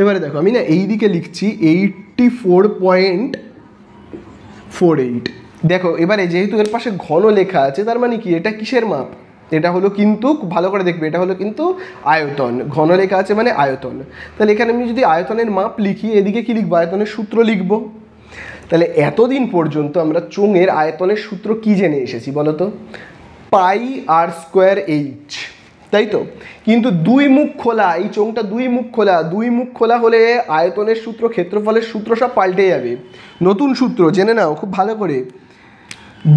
এবারে দেখো আমি না এই দিকে লিখছি 84.48। দেখো এবারে যেহেতু এর পাশে ঘন লেখা আছে, তার মানে কি এটা কিসের মাপ? এটা হলো কিন্তু, ভালো করে দেখবে, এটা হলো কিন্তু আয়তন। ঘন লেখা আছে মানে আয়তন। তাহলে এখানে আমি যদি আয়তনের মাপ লিখি, এদিকে কি লিখবো? আয়তনের সূত্র লিখবো। তাহলে এতদিন পর্যন্ত আমরা চোঙের আয়তনের সূত্র কি জেনে এসেছি বলো তো? পাই আর স্কোয়ার এইচ, তাই তো। কিন্তু দুই মুখ খোলা, এই চোঙটা দুই মুখ খোলা, দুই মুখ খোলা হলে আয়তনের সূত্র, ক্ষেত্রফলের সূত্র সব পাল্টে যাবে। নতুন সূত্র জেনে নাও খুব ভালো করে।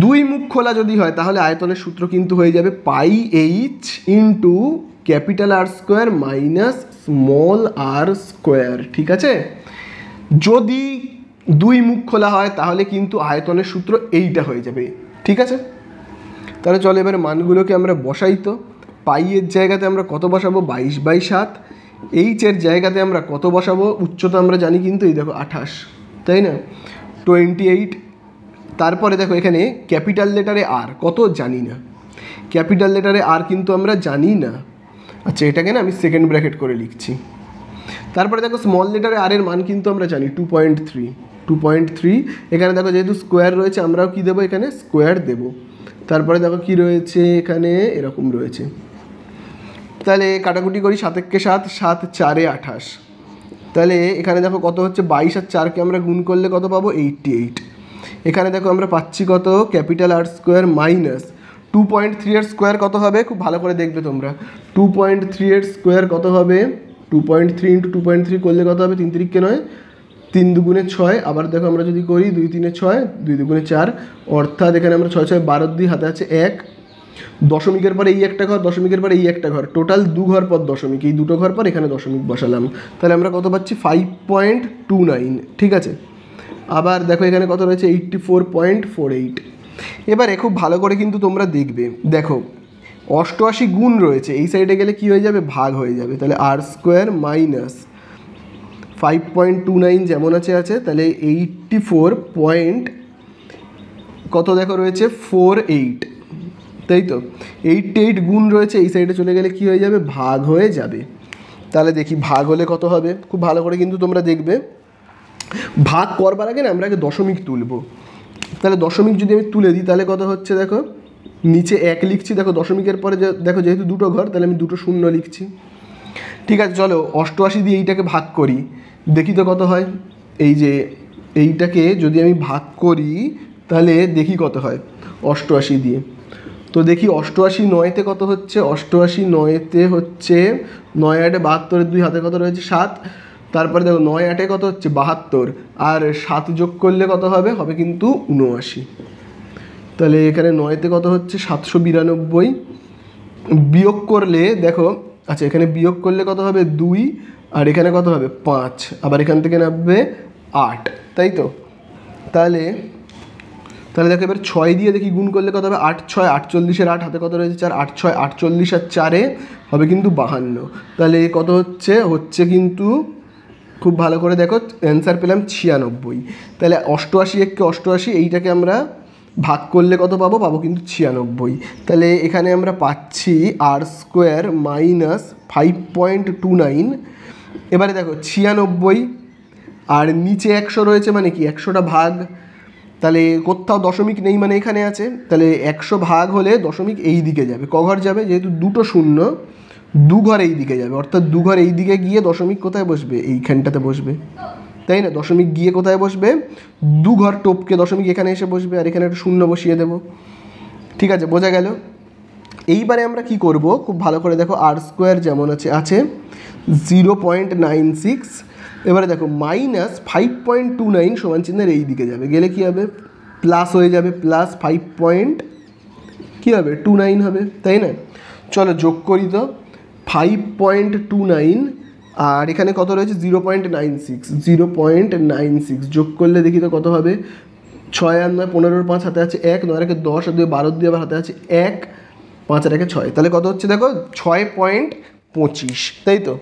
দুই মুখ খোলা যদি হয় তাহলে আয়তনের সূত্র কিন্তু হয়ে যাবে pi H into capital R square minus small R square, ঠিক আছে। যদি দুই মুখ খোলা হয় তাহলে কিন্তু আয়তনের সূত্র এইটা হয়ে যাবে, ঠিক আছে। তাহলে চলো এবারে মানগুলোকে আমরা বসাই তো। পাইয়ের জায়গাতে আমরা কত বসাবো? 22/7। এইচের জায়গাতে আমরা কত বসাবো? উচ্চতা আমরা জানি কিন্তু, এই দেখো 28, তাই না, 28। তারপরে দেখো এখানে ক্যাপিটাল লেটারে আর কত জানি না, ক্যাপিটাল লেটারে আর কিন্তু আমরা জানি না। আচ্ছা এটাকে না আমি সেকেন্ড ব্র্যাকেট করে লিখছি। তারপরে দেখো স্মল লেটারে আর এর মান কিন্তু আমরা জানি 2.3। এখানে দেখো যেহেতু স্কোয়ার রয়েছে আমরাও কি দেবো? এখানে স্কোয়ার দেবো। তারপরে দেখো কি রয়েছে এখানে, এরকম রয়েছে। তাহলে কাটাকুটি করি, 7 একে 7, 7 4 28। তাহলে এখানে দেখো কত হচ্ছে? 22 আর 4কে আমরা গুণ করলে কত পাবো? 88। এখানে দেখো আমরা পাচ্ছি কত? ক্যাপিটাল আর স্কোয়ার মাইনাস 2.3 এর স্কোয়ার কত হবে? খুব ভালো করে দেখবে তোমরা। 2.3 এর স্কোয়ার কত হবে? 2.3 ইন্টু 2.3 করলে কত হবে? 3 3 9, 3 2 6। আবার দেখো আমরা যদি করি 2 3 6, 2 2 4, অর্থাৎ এখানে আমরা 6 6 12 দিই, হাতে আছে 1। দশমিকের পরে এই একটা ঘর, দশমিকের পরে এই একটা ঘর, টোটাল 2 ঘর পর দশমিক, এই দুটো ঘর পর এখানে দশমিক বসালাম। তাহলে আমরা কত পাচ্ছি? 5.29, ঠিক আছে। আবার দেখো এখানে কত রয়েছে? 84.48। এবারে খুব ভালো করে কিন্তু তোমরা দেখবে, দেখো 88 গুণ রয়েছে, এই সাইডে গেলে কি হয়ে যাবে? ভাগ হয়ে যাবে। তাহলে আর স্কোয়ার মাইনাস 5.29 যেমন আছে, তাহলে 84. কত দেখো রয়েছে? 48, তাই তো। 88 গুণ রয়েছে, এই সাইডে চলে গেলে কি হয়ে যাবে? ভাগ হয়ে যাবে। তাহলে দেখি ভাগ হলে কত হবে, খুব ভালো করে কিন্তু তোমরা দেখবে। ভাগ করবার আগে না আমরা আগে দশমিক তুলব। তাহলে দশমিক যদি আমি তুলে দিই তাহলে কত হচ্ছে দেখো, নিচে 1 লিখছি, দেখো দশমিকের পরে দেখো যেহেতু দুটো ঘর তাহলে আমি দুটো শূন্য লিখছি, ঠিক আছে। চলো 88 দিয়ে এইটাকে ভাগ করি, দেখি তো কত হয়। এই যে এইটাকে যদি আমি ভাগ করি তাহলে দেখি কত হয় 88 দিয়ে। তো দেখি 88 9-তে কত হচ্ছে? 88 9-তে হচ্ছে 9 8 72, 2 হাতে কত রয়েছে? 7। তারপরে দেখো 9 8-এ কত হচ্ছে? 72, আর 7 যোগ করলে কত হবে? হবে কিন্তু 79। তাহলে এখানে 9-তে কত হচ্ছে? 792। বিয়োগ করলে দেখো, আচ্ছা এখানে বিয়োগ করলে কত হবে? 2, আর এখানে কত হবে? 5, আবার এখান থেকে নামবে 8, তাই তো। তাহলে দেখো এবার 6 দিয়ে দেখি গুণ করলে কত হবে? 8 6 48, 8 হাতে কত রয়েছে? 4, 8 6 48, আর 4-এ হবে কিন্তু 52। তাহলে কত হচ্ছে কিন্তু খুব ভালো করে দেখো, অ্যান্সার পেলাম 96। তাহলে 88 1 88, এইটাকে আমরা ভাগ করলে কত পাবো? পাবো কিন্তু 96। তাহলে এখানে আমরা পাচ্ছি আর স্কোয়ার মাইনাস 5.29। এবারে দেখো 96 আর নিচে 100 রয়েছে, মানে কি 100টা ভাগ, তাহলে কোথাও দশমিক নেই মানে এখানে আছে। তাহলে 100 ভাগ হলে দশমিক এই দিকে যাবে, ক ঘর যাবে? যেহেতু দুটো শূন্য, 2 ঘর এই দিকে যাবে, অর্থাৎ 2 ঘর এই দিকে গিয়ে দশমিক কোথায় বসবে? এইখানটাতে বসবে, তাই না। দশমিক গিয়ে কোথায় বসবে? 2 ঘর টপকে দশমিক এখানে এসে বসবে, আর এখানে একটা শূন্য বসিয়ে দেবো, ঠিক আছে, বোঝা গেল। এইবারে আমরা কি করব, খুব ভালো করে দেখো, আর স্কোয়ার যেমন আছে 0.96। এবারে দেখো মাইনাস 5.29 সমান চিহ্নের এই দিকে যাবে, গেলে কি হবে? প্লাস হয়ে যাবে, প্লাস 5.29 হবে, তাই না। চলো যোগ করি তো, 5.29 আর এখানে কত রয়েছে? 0.96 যোগ করলে দেখি তো কত হবে? 6 আর 9 15, 5 হাতে আছে 1, 9 আর 10, আর 2 12 দিয়ে আবার হাতে আছে 1, 5 আর 6। তাহলে কত হচ্ছে দেখো? 6.25, তাই তো।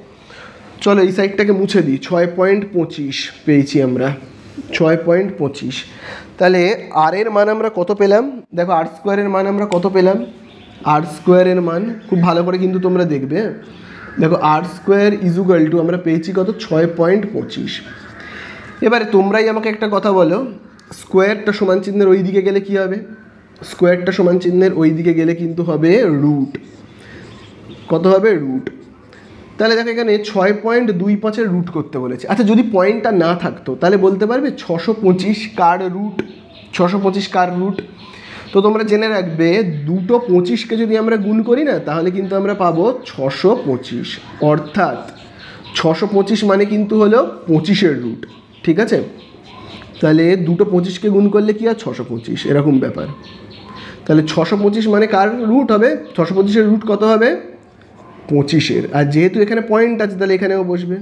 চলো এই সাইডটাকে মুছে দিই, 6.25 পেয়েছি আমরা, 6.25। তাহলে আর এর মান আমরা কত পেলাম? দেখো আর স্কোয়ারের মান আমরা কত পেলাম? আর স্কোয়ারের মান খুব ভালো করে কিন্তু তোমরা দেখবে, দেখো আর স্কোয়ার ইজুগাল টু আমরা পেয়েছি কত 6.25। এবারে তোমরাই আমাকে একটা কথা বলো, স্কোয়ারটা সমান চিহ্নের ওই দিকে গেলে কি হবে? স্কোয়ারটা সমান চিহ্নের ওই দিকে গেলে কিন্তু হবে রুট। কত হবে? রুট। তাহলে দেখো এখানে 6.25 রুট করতে বলেছে। আচ্ছা যদি পয়েন্টটা না থাকতো তাহলে বলতে পারবে 625 কার রুট? 625 কার রুট? তো তোমরা জেনে রাখবে দুটো 25কে যদি আমরা গুণ করি না তাহলে কিন্তু আমরা পাবো 625, অর্থাৎ 625 মানে কিন্তু হলো 25-এর রুট। ঠিক আছে, তাহলে দুটো 25কে গুণ করলে কি হয়? 625, এরকম ব্যাপার। তাহলে 625 মানে কার রুট হবে? 625-এর রুট কত হবে? 25-এর। আর যেহেতু এখানে পয়েন্ট আছে তাহলে এখানেও বসবে।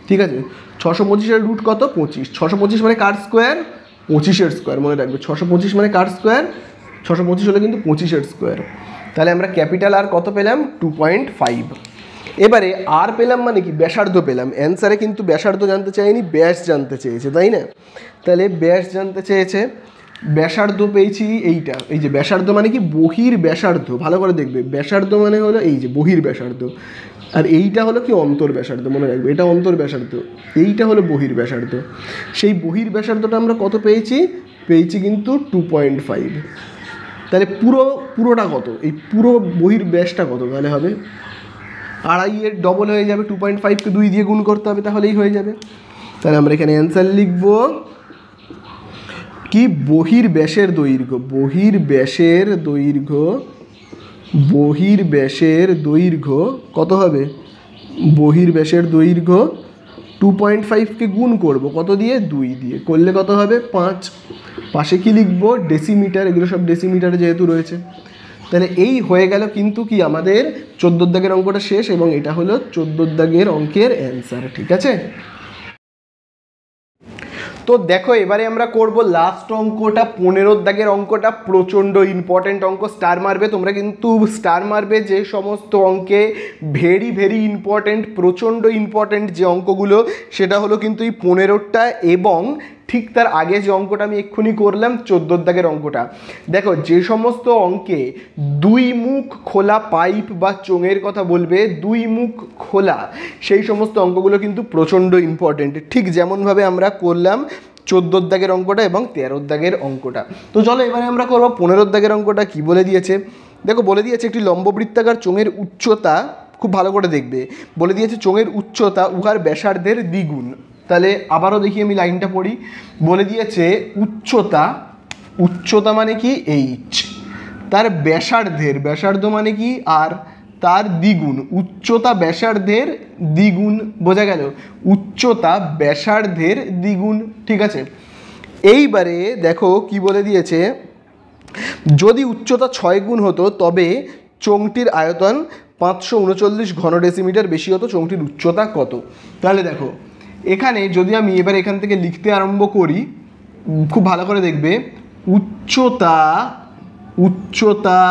ঠিক আছে, 625-এর রুট কত? 25। 625 মানে কার স্কোয়ার? 25-এর স্কোয়ার। মনে রাখবে 625 মানে কার স্কোয়ার? 625 হলে কিন্তু 25-এর স্কোয়ার। তাহলে আমরা ক্যাপিটাল আর কত পেলাম? 2.5। এবারে আর পেলাম মানে কি? ব্যাসার্ধ পেলাম। অ্যান্সারে কিন্তু ব্যাসার্ধ জানতে চাইনি, ব্যাস জানতে চেয়েছে, তাই না? তাহলে ব্যাস জানতে চেয়েছে, ব্যাসার্ধ পেয়েছি এইটা। এই যে ব্যাসার্ধ মানে কি? বহির ব্যাসার্ধ। ভালো করে দেখবে, ব্যাসার্ধ মানে হলো এই যে বহির ব্যাসার্ধ, আর এইটা হলো কি? অন্তর ব্যাসার্ধ। মনে রাখবে এটা অন্তর ব্যাসার্ধ, এইটা হলো বহির ব্যাসার্ধ। সেই বহির ব্যাসার্ধটা আমরা কত পেয়েছি? পেয়েছি কিন্তু 2.5। তাহলে পুরোটা কত? এই পুরো বহির ব্যাসটা কত তাহলে হবে? 2.5-এর ডবল হয়ে যাবে। 2.5কে 2 দিয়ে গুণ করতে হবে, তাহলেই হয়ে যাবে। তাহলে আমরা এখানে অ্যান্সার লিখব কি? বহির ব্যাসের দৈর্ঘ্য। বহির ব্যাসের দৈর্ঘ্য, বহির ব্যাসের দৈর্ঘ্য কত হবে? বহির ব্যাসের দৈর্ঘ্য 2.5কে গুণ করব কত দিয়ে? 2 দিয়ে। করলে কত হবে? 5। পাশে কি লিখব? ডেসিমিটার। এগুলো সব ডেসিমিটারে যেহেতু রয়েছে। তাহলে এই হয়ে গেল কিন্তু কি আমাদের 14 দাগের অঙ্কটা শেষ, এবং এটা হলো 14 দাগের অঙ্কের অ্যান্সার। ঠিক আছে, তো দেখো এবারে আমরা করব লাস্ট অঙ্কটা, 15 দাগের অঙ্কটা। প্রচণ্ড ইম্পর্টেন্ট অঙ্ক, স্টার মারবে তোমরা, কিন্তু স্টার মারবে যে সমস্ত অঙ্কে ভেরি ভেরি ইম্পর্টেন্ট, প্রচণ্ড ইম্পর্টেন্ট যে অঙ্কগুলো, সেটা হলো কিন্তু এই 15টা, এবং ঠিক তার আগে যে অঙ্কটা আমি এক্ষুনি করলাম 14 দাগের অঙ্কটা। দেখো যে সমস্ত অঙ্কে দুই মুখ খোলা পাইপ বা চোঙের কথা বলবে, দুই মুখ খোলা, সেই সমস্ত অঙ্কগুলো কিন্তু প্রচণ্ড ইম্পর্টেন্ট। ঠিক যেমনভাবে আমরা করলাম 14 দাগের অঙ্কটা এবং 13 দাগের অঙ্কটা। তো চলো এবারে আমরা করবো 15 দাগের অঙ্কটা। কি বলে দিয়েছে দেখো, বলে দিয়েছে একটি লম্ববৃত্তাকার চোঙের উচ্চতা, খুব ভালো করে দেখবে, বলে দিয়েছে চোঙের উচ্চতা উহার ব্যাসার্ধের দ্বিগুণ। তাহলে আবারও দেখি আমি লাইনটা পড়ি। বলে দিয়েছে উচ্চতা, উচ্চতা মানে কি? এইচ, তার ব্যাসার্ধের, ব্যাসার্ধ মানে কি? আর তার দ্বিগুণ, উচ্চতা ব্যাসার্ধের দ্বিগুণ। বোঝা গেল? উচ্চতা ব্যাসার্ধের দ্বিগুণ। ঠিক আছে, এইবারে দেখো কি বলে দিয়েছে, যদি উচ্চতা 6 গুণ হতো তবে চোঙটির আয়তন 539 ঘন ডেসিমিটার বেশি হতো, চোঙটির উচ্চতা কত? তাহলে দেখো এখানে যদি আমি এবার এখান থেকে লিখতে আরম্ভ করি, খুব ভালো করে দেখবে, উচ্চতা, উচ্চতা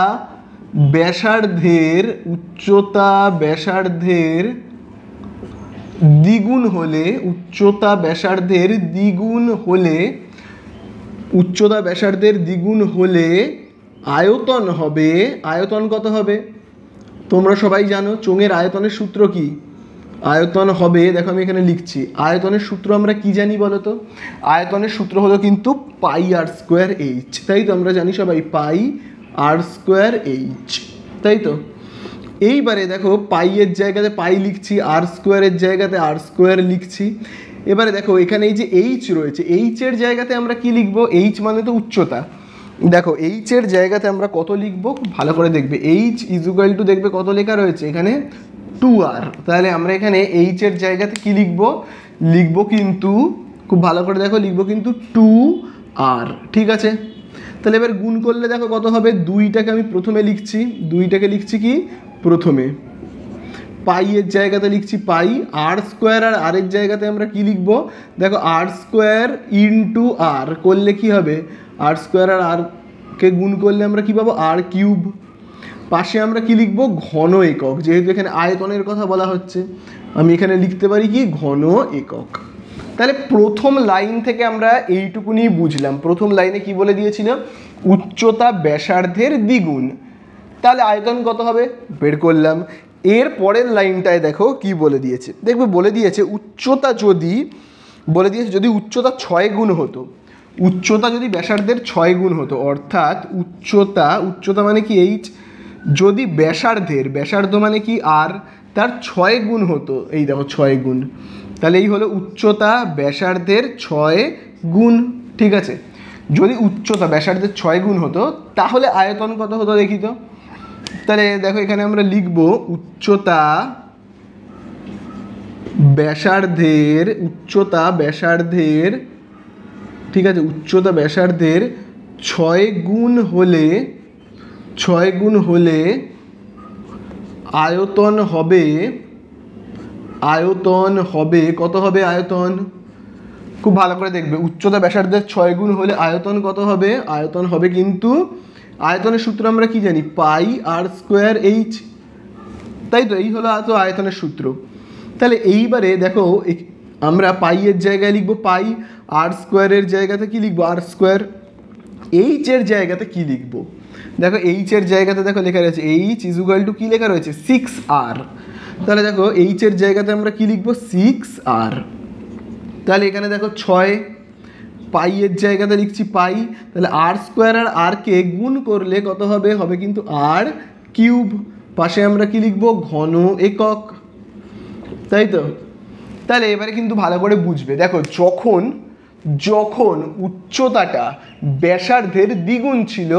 ব্যাসার্ধের, উচ্চতা ব্যাসার্ধের দ্বিগুণ হলে, উচ্চতা ব্যাসার্ধের দ্বিগুণ হলে, উচ্চতা ব্যাসার্ধের দ্বিগুণ হলে আয়তন হবে, আয়তন কত হবে? তোমরা সবাই জানো চোঙের আয়তনের সূত্র কি? আয়তন হবে, দেখো আমি এখানে লিখছি, আয়তনের সূত্র আমরা কি জানি বলো তো? আয়তনের সূত্র হলো কিন্তু পাই আর স্কোয়ার এইচ, তাই তো? আমরা জানি সবাই পাই আর স্কোয়ার এইচ, তাই তো? এইবারে দেখো পাইয়ের জায়গাতে পাই লিখছি, আর স্কোয়ারের জায়গাতে আর স্কোয়ার লিখছি। এবারে দেখো এখানে এই যে এইচ রয়েছে, এইচের জায়গাতে আমরা কি লিখবো? এইচ মানে তো উচ্চতা। দেখো এইচের জায়গাতে আমরা কত লিখবো? ভালো করে দেখবে, এইচ ইজুকাল টু, দেখবে কত লেখা রয়েছে এখানে? 2r। তাহলে আমরা এখানে এইচের জায়গাতে কি লিখবো? লিখবো কিন্তু, খুব ভালো করে দেখো, লিখবো কিন্তু 2r। ঠিক আছে, তাহলে এবার গুণ করলে দেখো কত হবে? 2টাকে আমি প্রথমে লিখছি, 2টাকে লিখছি কি প্রথমে, পাইয়ের জায়গাতে লিখছি পাই, আর স্কোয়ার আর আরের জায়গাতে আমরা কি লিখবো? দেখো আর স্কোয়ার ইনটু আর করলে কি হবে? আর স্কোয়ার আর আরকে গুণ করলে আমরা কি পাবো? আর কিউব। পাশে আমরা কি লিখবো? ঘন একক, যেহেতু এখানে আয়তনের কথা বলা হচ্ছে, আমি এখানে লিখতে পারি কি? ঘন একক। তাহলে প্রথম লাইন থেকে আমরা এইটুকুনি বুঝলাম। প্রথম লাইনে কি বলে দিয়েছিল? উচ্চতা ব্যাসার্ধের দ্বিগুণ। তাহলে আয়তন কত হবে? বের করলাম। এর পরের লাইনটায় দেখো কি বলে দিয়েছে, দেখবে বলে দিয়েছে উচ্চতা যদি যদি উচ্চতা 6 গুণ হতো, উচ্চতা যদি ব্যাসার্ধের 6 গুণ হতো, অর্থাৎ উচ্চতা মানে কি এইচ, যদি ব্যাসার্ধ মানে কি আর, তার 6 গুণ হতো, এই দেখো 6 গুণ, তাহলে এই হলো উচ্চতা ব্যাসার্ধের 6 গুণ। ঠিক আছে, যদি উচ্চতা ব্যাসার্ধের 6 গুণ হতো তাহলে আয়তন কত হতো দেখি তো। তাহলে দেখো এখানে আমরা লিখব উচ্চতা ব্যাসার্ধের ঠিক আছে, উচ্চতা ব্যাসার্ধের 6 গুণ হলে আয়তন হবে কত হবে আয়তন, খুব ভালো করে দেখবে, উচ্চতা ব্যাসার্ধের 6 গুণ হলে আয়তন কত হবে, আয়তন হবে কিন্তু আয়তনের সূত্র আমরা কি জানি, পাই আর স্কোয়ার এইচ, তাই তো, এই হলো তো আয়তনের সূত্র। তাহলে এইবারে দেখো আমরা পাই এর জায়গায় লিখবো পাই, আর স্কোয়ারের জায়গাতে কি লিখবো আর স্কোয়ার, এইচ এর জায়গাতে কি লিখবো, দেখো এইচ এর জায়গাতে দেখো লেখা রয়েছে এইচ ইজ ইকুয়াল টু কি লেখা রয়েছে 6r, তাহলে দেখো এইচ এর জায়গাতে আমরা কি লিখবো 6r, তাহলে এখানে দেখো 6, পাই এর জায়গাতে লিখছি পাই, তাহলে আর স্কোয়ার আর আর কে গুণ করলে কত হবে, হবে কিন্তু আর কিউব, পাশে আমরা কি লিখবো ঘন একক, তাই তো। তাহলে এবারে কিন্তু ভালো করে বুঝবে, দেখো যখন উচ্চতাটা ব্যাসার্ধের দ্বিগুণ ছিল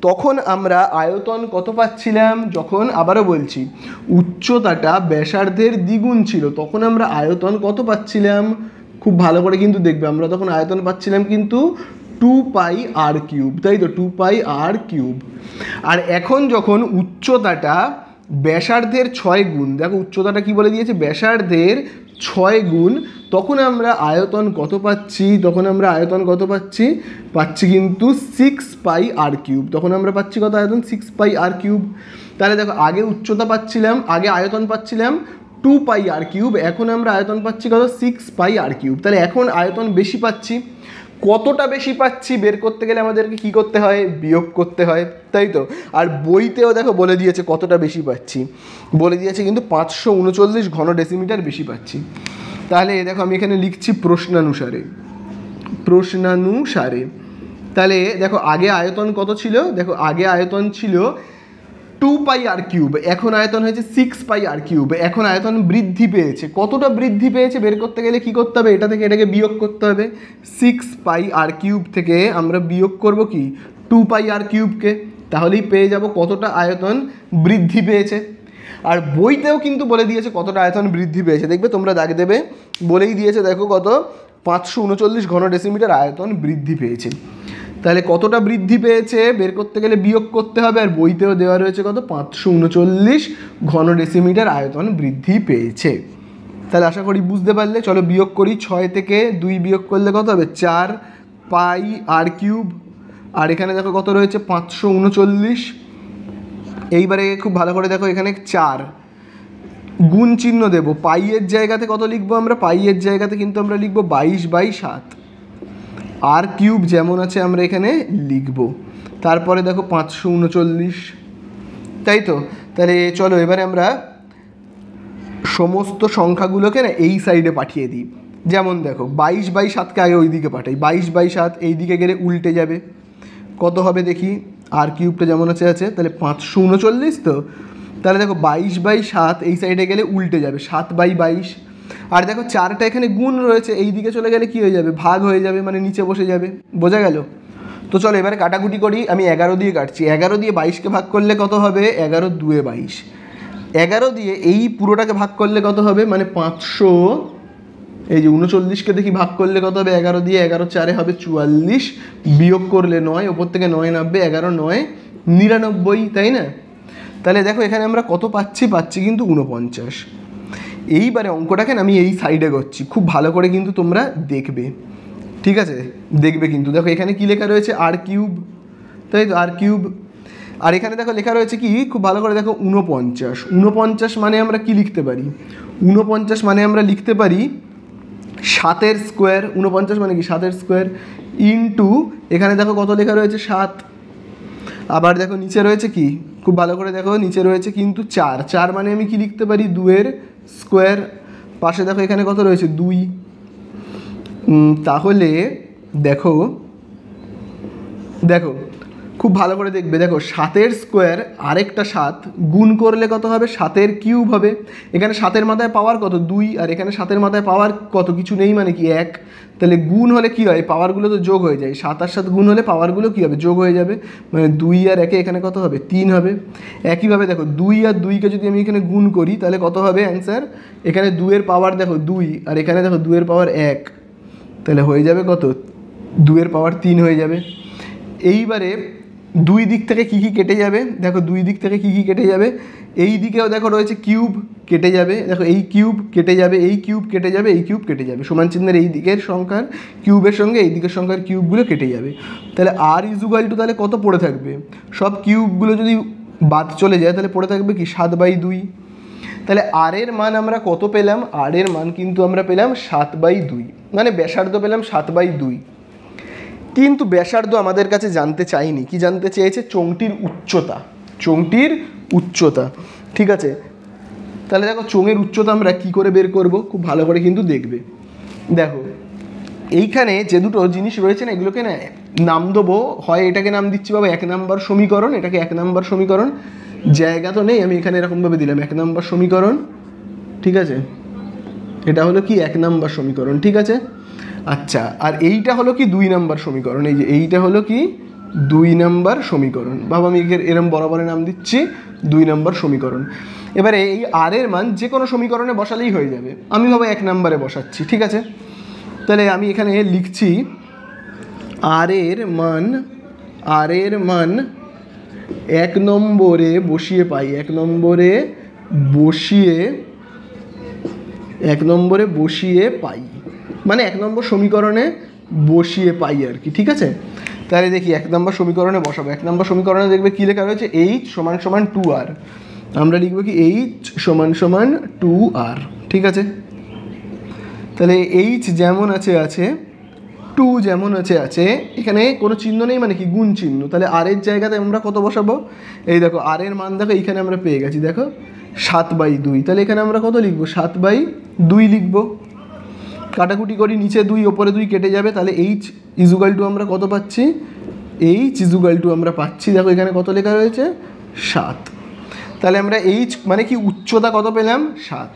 তখন আমরা আয়তন কত পাচ্ছিলাম, যখন আবারও বলছি উচ্চতাটা ব্যাসার্ধের দ্বিগুণ ছিল তখন আমরা আয়তন কত পাচ্ছিলাম, খুব ভালো করে কিন্তু দেখবে, আমরা তখন আয়তন পাচ্ছিলাম কিন্তু 2πr³, তাই তো 2πr³। আর এখন যখন উচ্চতাটা ব্যাসার্ধের 6 গুণ, দেখো উচ্চতাটা কি বলে দিয়েছে ব্যাসার্ধের 6 গুণ, তখন আমরা আয়তন কত পাচ্ছি, পাচ্ছি কিন্তু 6πr³, তখন আমরা পাচ্ছি কত আয়তন 6πr³। তাহলে দেখো আগে আয়তন পাচ্ছিলাম 2πr³, এখন আমরা আয়তন পাচ্ছি কত 6πr³, তাহলে এখন আয়তন বেশি পাচ্ছি। কতটা বেশি পাচ্ছি বের করতে গেলে আমাদেরকে কি করতে হয়, বিয়োগ করতে হয়, তাই তো। আর বইতেও দেখো বলে দিয়েছে কতটা বেশি পাচ্ছি, বলে দিয়েছে কিন্তু 539 ঘন ডেসিমিটার বেশি পাচ্ছি। তাহলে দেখো আমি এখানে লিখছি প্রশ্নানুসারে, তাহলে দেখো আগে আয়তন কত ছিল, দেখো আগে আয়তন ছিল 2πr³, এখন আয়তন হয়েছে 6πr³, এখন আয়তন বৃদ্ধি পেয়েছে, কতটা বৃদ্ধি পেয়েছে বের করতে গেলে কি করতে হবে, এটা থেকে এটাকে বিয়োগ করতে হবে, 6πr³ থেকে আমরা বিয়োগ করব কি 2πr³কে, তাহলেই পেয়ে যাব কতটা আয়তন বৃদ্ধি পেয়েছে। আর বইতেও কিন্তু বলে দিয়েছে কতটা আয়তন বৃদ্ধি পেয়েছে, দেখবে তোমরা দাগ দেবে, বলেই দিয়েছে দেখো কত 539 ঘন ডেসিমিটার আয়তন বৃদ্ধি পেয়েছে। তাহলে কতটা বৃদ্ধি পেয়েছে বের করতে গেলে বিয়োগ করতে হবে, আর বইতেও দেওয়া রয়েছে কত 539 ঘন ডেসিমিটার আয়তন বৃদ্ধি পেয়েছে। তাহলে আশা করি বুঝতে পারলে, চলো বিয়োগ করি, 6 থেকে 2 বিয়োগ করলে কত হবে 4πr³, আর এখানে দেখো কত রয়েছে 539, এইবারে খুব ভালো করে দেখো এখানে 4 গুণ চিহ্ন দেবো, পাইয়ের জায়গাতে কত লিখবো আমরা, পাইয়ের জায়গাতে কিন্তু আমরা লিখবো 22/7, r³ যেমন আছে আমরা এখানে লিখব, তারপরে দেখো 539, তাই তো। তাহলে চলো এবারে আমরা সমস্ত সংখ্যাগুলোকে না এই সাইডে পাঠিয়ে দিই, যেমন দেখো 22/7কে আগে ওই দিকে পাঠাই, 22/7 এই দিকে গেলে উল্টে যাবে, কত হবে দেখি, r³ যেমন আছে তাহলে 539 তো, তাহলে দেখো 22/7 এই সাইডে গেলে উল্টে যাবে 7/22, আর দেখো 4টা এখানে গুণ রয়েছে, এই দিকে চলে গেলে কি হয়ে যাবে, ভাগ হয়ে যাবে, মানে নিচে বসে যাবে, বোঝা গেল। তো চলো এবারে কাটাকুটি করি, আমি 11 দিয়ে কাটছি, 11 দিয়ে 22কে ভাগ করলে কত হবে, 11 2 22, 11 দিয়ে এই পুরোটাকে ভাগ করলে কত হবে, মানে 500, এই যে 39কে দেখি ভাগ করলে কত হবে, 11 দিয়ে 11 4 হবে 44, বিয়োগ করলে 9, ওপর থেকে 9 নামবে, 11 9 99, তাই না। তাহলে দেখো এখানে আমরা কত পাচ্ছি কিন্তু 49। এইবারে অঙ্কটাকে আমি এই সাইডে করছি, খুব ভালো করে কিন্তু তোমরা দেখবে, ঠিক আছে, দেখবে কিন্তু দেখো এখানে কি লেখা রয়েছে r³, তাই তো r³, আর এখানে দেখো লেখা রয়েছে কি, খুব ভালো করে দেখো 49 মানে আমরা কি লিখতে পারি, 49 মানে আমরা লিখতে পারি 7-এর স্কোয়ার, 49 মানে কি 7-এর স্কোয়ার ইন্টু এখানে দেখো কত লেখা রয়েছে 7, আবার দেখো নিচে রয়েছে কি, খুব ভালো করে দেখো, নিচে রয়েছে কিন্তু 4, 4 মানে আমি কি লিখতে পারি 2-এর স্কোয়ার। পাশে দেখো এখানে কত রয়েছে 2। তাহলে দেখো দেখো খুব ভালো করে দেখবে, দেখো 7-এর স্কোয়ার আরেকটা 7 গুণ করলে কত হবে, 7-এর কিউব হবে। এখানে 7-এর মাথায় পাওয়ার কত 2, আর এখানে 7-এর মাথায় পাওয়ার কত কিছু নেই মানে কি 1। তাহলে গুণ হলে কি হয়, পাওয়ারগুলো তো যোগ হয়ে যায়, 7 আর 7 গুণ হলে পাওয়ারগুলো কী হবে, যোগ হয়ে যাবে, মানে 2 আর 1 এখানে কত হবে 3 হবে। একইভাবে দেখো 2 আর 2কে যদি আমি এখানে গুণ করি তাহলে কত হবে অ্যান্সার, এখানে 2-এর পাওয়ার দেখো 2 আর এখানে দেখো 2-এর পাওয়ার 1, তাহলে হয়ে যাবে কত 2-এর পাওয়ার 3 হয়ে যাবে। এইবারে 2 দিক থেকে কী কী কেটে যাবে, দেখো 2 দিক থেকে কী কী কেটে যাবে, এই দিকেও দেখো রয়েছে কিউব কেটে যাবে, দেখো এই কিউব কেটে যাবে, এই কিউব কেটে যাবে, এই কিউব কেটে যাবে, সমান চিহ্নের এই দিকের সংখ্যার কিউবের সঙ্গে এই দিকের সংখ্যার কিউবগুলো কেটে যাবে। তাহলে আর ইজুগাল টু তাহলে কত পড়ে থাকবে, সব কিউবগুলো যদি বাদ চলে যায় তাহলে পড়ে থাকবে কি 7/2। তাহলে আর এর মান আমরা কত পেলাম, আর এর মান কিন্তু আমরা পেলাম 7/2, মানে ব্যাসার্ধ পেলাম 7/2। কিন্তু ব্যাসার্ধ আমাদের কাছে জানতে চাইনি, কি জানতে চেয়েছে, চোঙটির উচ্চতা, চোঙটির উচ্চতা। ঠিক আছে, তাহলে দেখো চোঙের উচ্চতা আমরা কি করে বের করব, খুব ভালো করে কিন্তু দেখবে। দেখো এইখানে যে দুটো জিনিস রয়েছে না, এগুলোকে না নাম দেবো, হয় এটাকে নাম দিচ্ছি বাবা 1 নম্বর সমীকরণ, এটাকে 1 নম্বর সমীকরণ, জায়গা তো নেই আমি এখানে এরকমভাবে দিলাম 1 নম্বর সমীকরণ। ঠিক আছে, এটা হলো কি 1 নম্বর সমীকরণ। ঠিক আছে, আচ্ছা, আর এইটা হলো কি 2 নম্বর সমীকরণ, এই যে এইটা হলো কি 2 নম্বর সমীকরণ। বাবা আমি এরম বরাবরের নাম দিচ্ছি 2 নম্বর সমীকরণ। এবারে এই আর এর মান যে কোনো সমীকরণে বসালেই হয়ে যাবে, আমি বাবা 1 নম্বরে বসাচ্ছি। ঠিক আছে, তাহলে আমি এখানে লিখছি আর এর মান 1 নম্বরে বসিয়ে পাই, 1 নম্বরে বসিয়ে পাই, মানে 1 নম্বর সমীকরণে বসিয়ে পাই আর কি। ঠিক আছে, তাহলে দেখি 1 নম্বর সমীকরণে বসাবো। 1 নম্বর সমীকরণে দেখবে কী লেখা রয়েছে, h = 2r, আমরা লিখবো কি h = 2r। ঠিক আছে, তাহলে h যেমন আছে 2 যেমন আছে, এখানে কোনো চিহ্ন নেই মানে কি গুণ চিহ্ন, তাহলে আর এর জায়গাতে আমরা কত বসাবো, এই দেখো আর এর মান দেখো এইখানে আমরা পেয়ে গেছি, দেখো 7/2, তাহলে এখানে আমরা কত লিখবো 7/2 লিখবো। কাটাকুটি করি, নিচে 2 ওপরে 2 কেটে যাবে, তাহলে h = আমরা কত পাচ্ছি, h = আমরা পাচ্ছি, দেখো এখানে কত লেখা রয়েছে 7। তাহলে আমরা h মানে কি উচ্চতা কত পেলাম 7।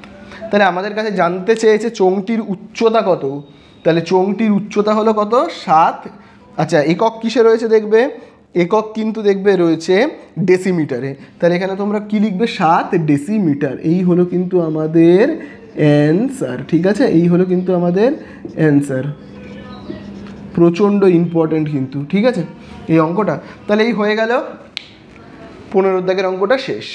তাহলে আমাদের কাছে জানতে চেয়েছে চোঙটির উচ্চতা কত, তাহলে চোঙটির উচ্চতা হলো কত 7। আচ্ছা, একক কিসে রয়েছে দেখবে, একক কিন্তু দেখবে রয়েছে ডেসিমিটারে, তাহলে এখানে তোমরা কি লিখবে 7 ডেসিমিটার। এই হলো কিন্তু আমাদের অ্যান্সার। ঠিক আছে, এই হলো কিন্তু আমাদের অ্যান্সার, প্রচণ্ড ইম্পর্ট্যান্ট কিন্তু। ঠিক আছে এই অঙ্কটা, তাহলে এই হয়ে গেল 15 দাগের অঙ্কটা শেষ।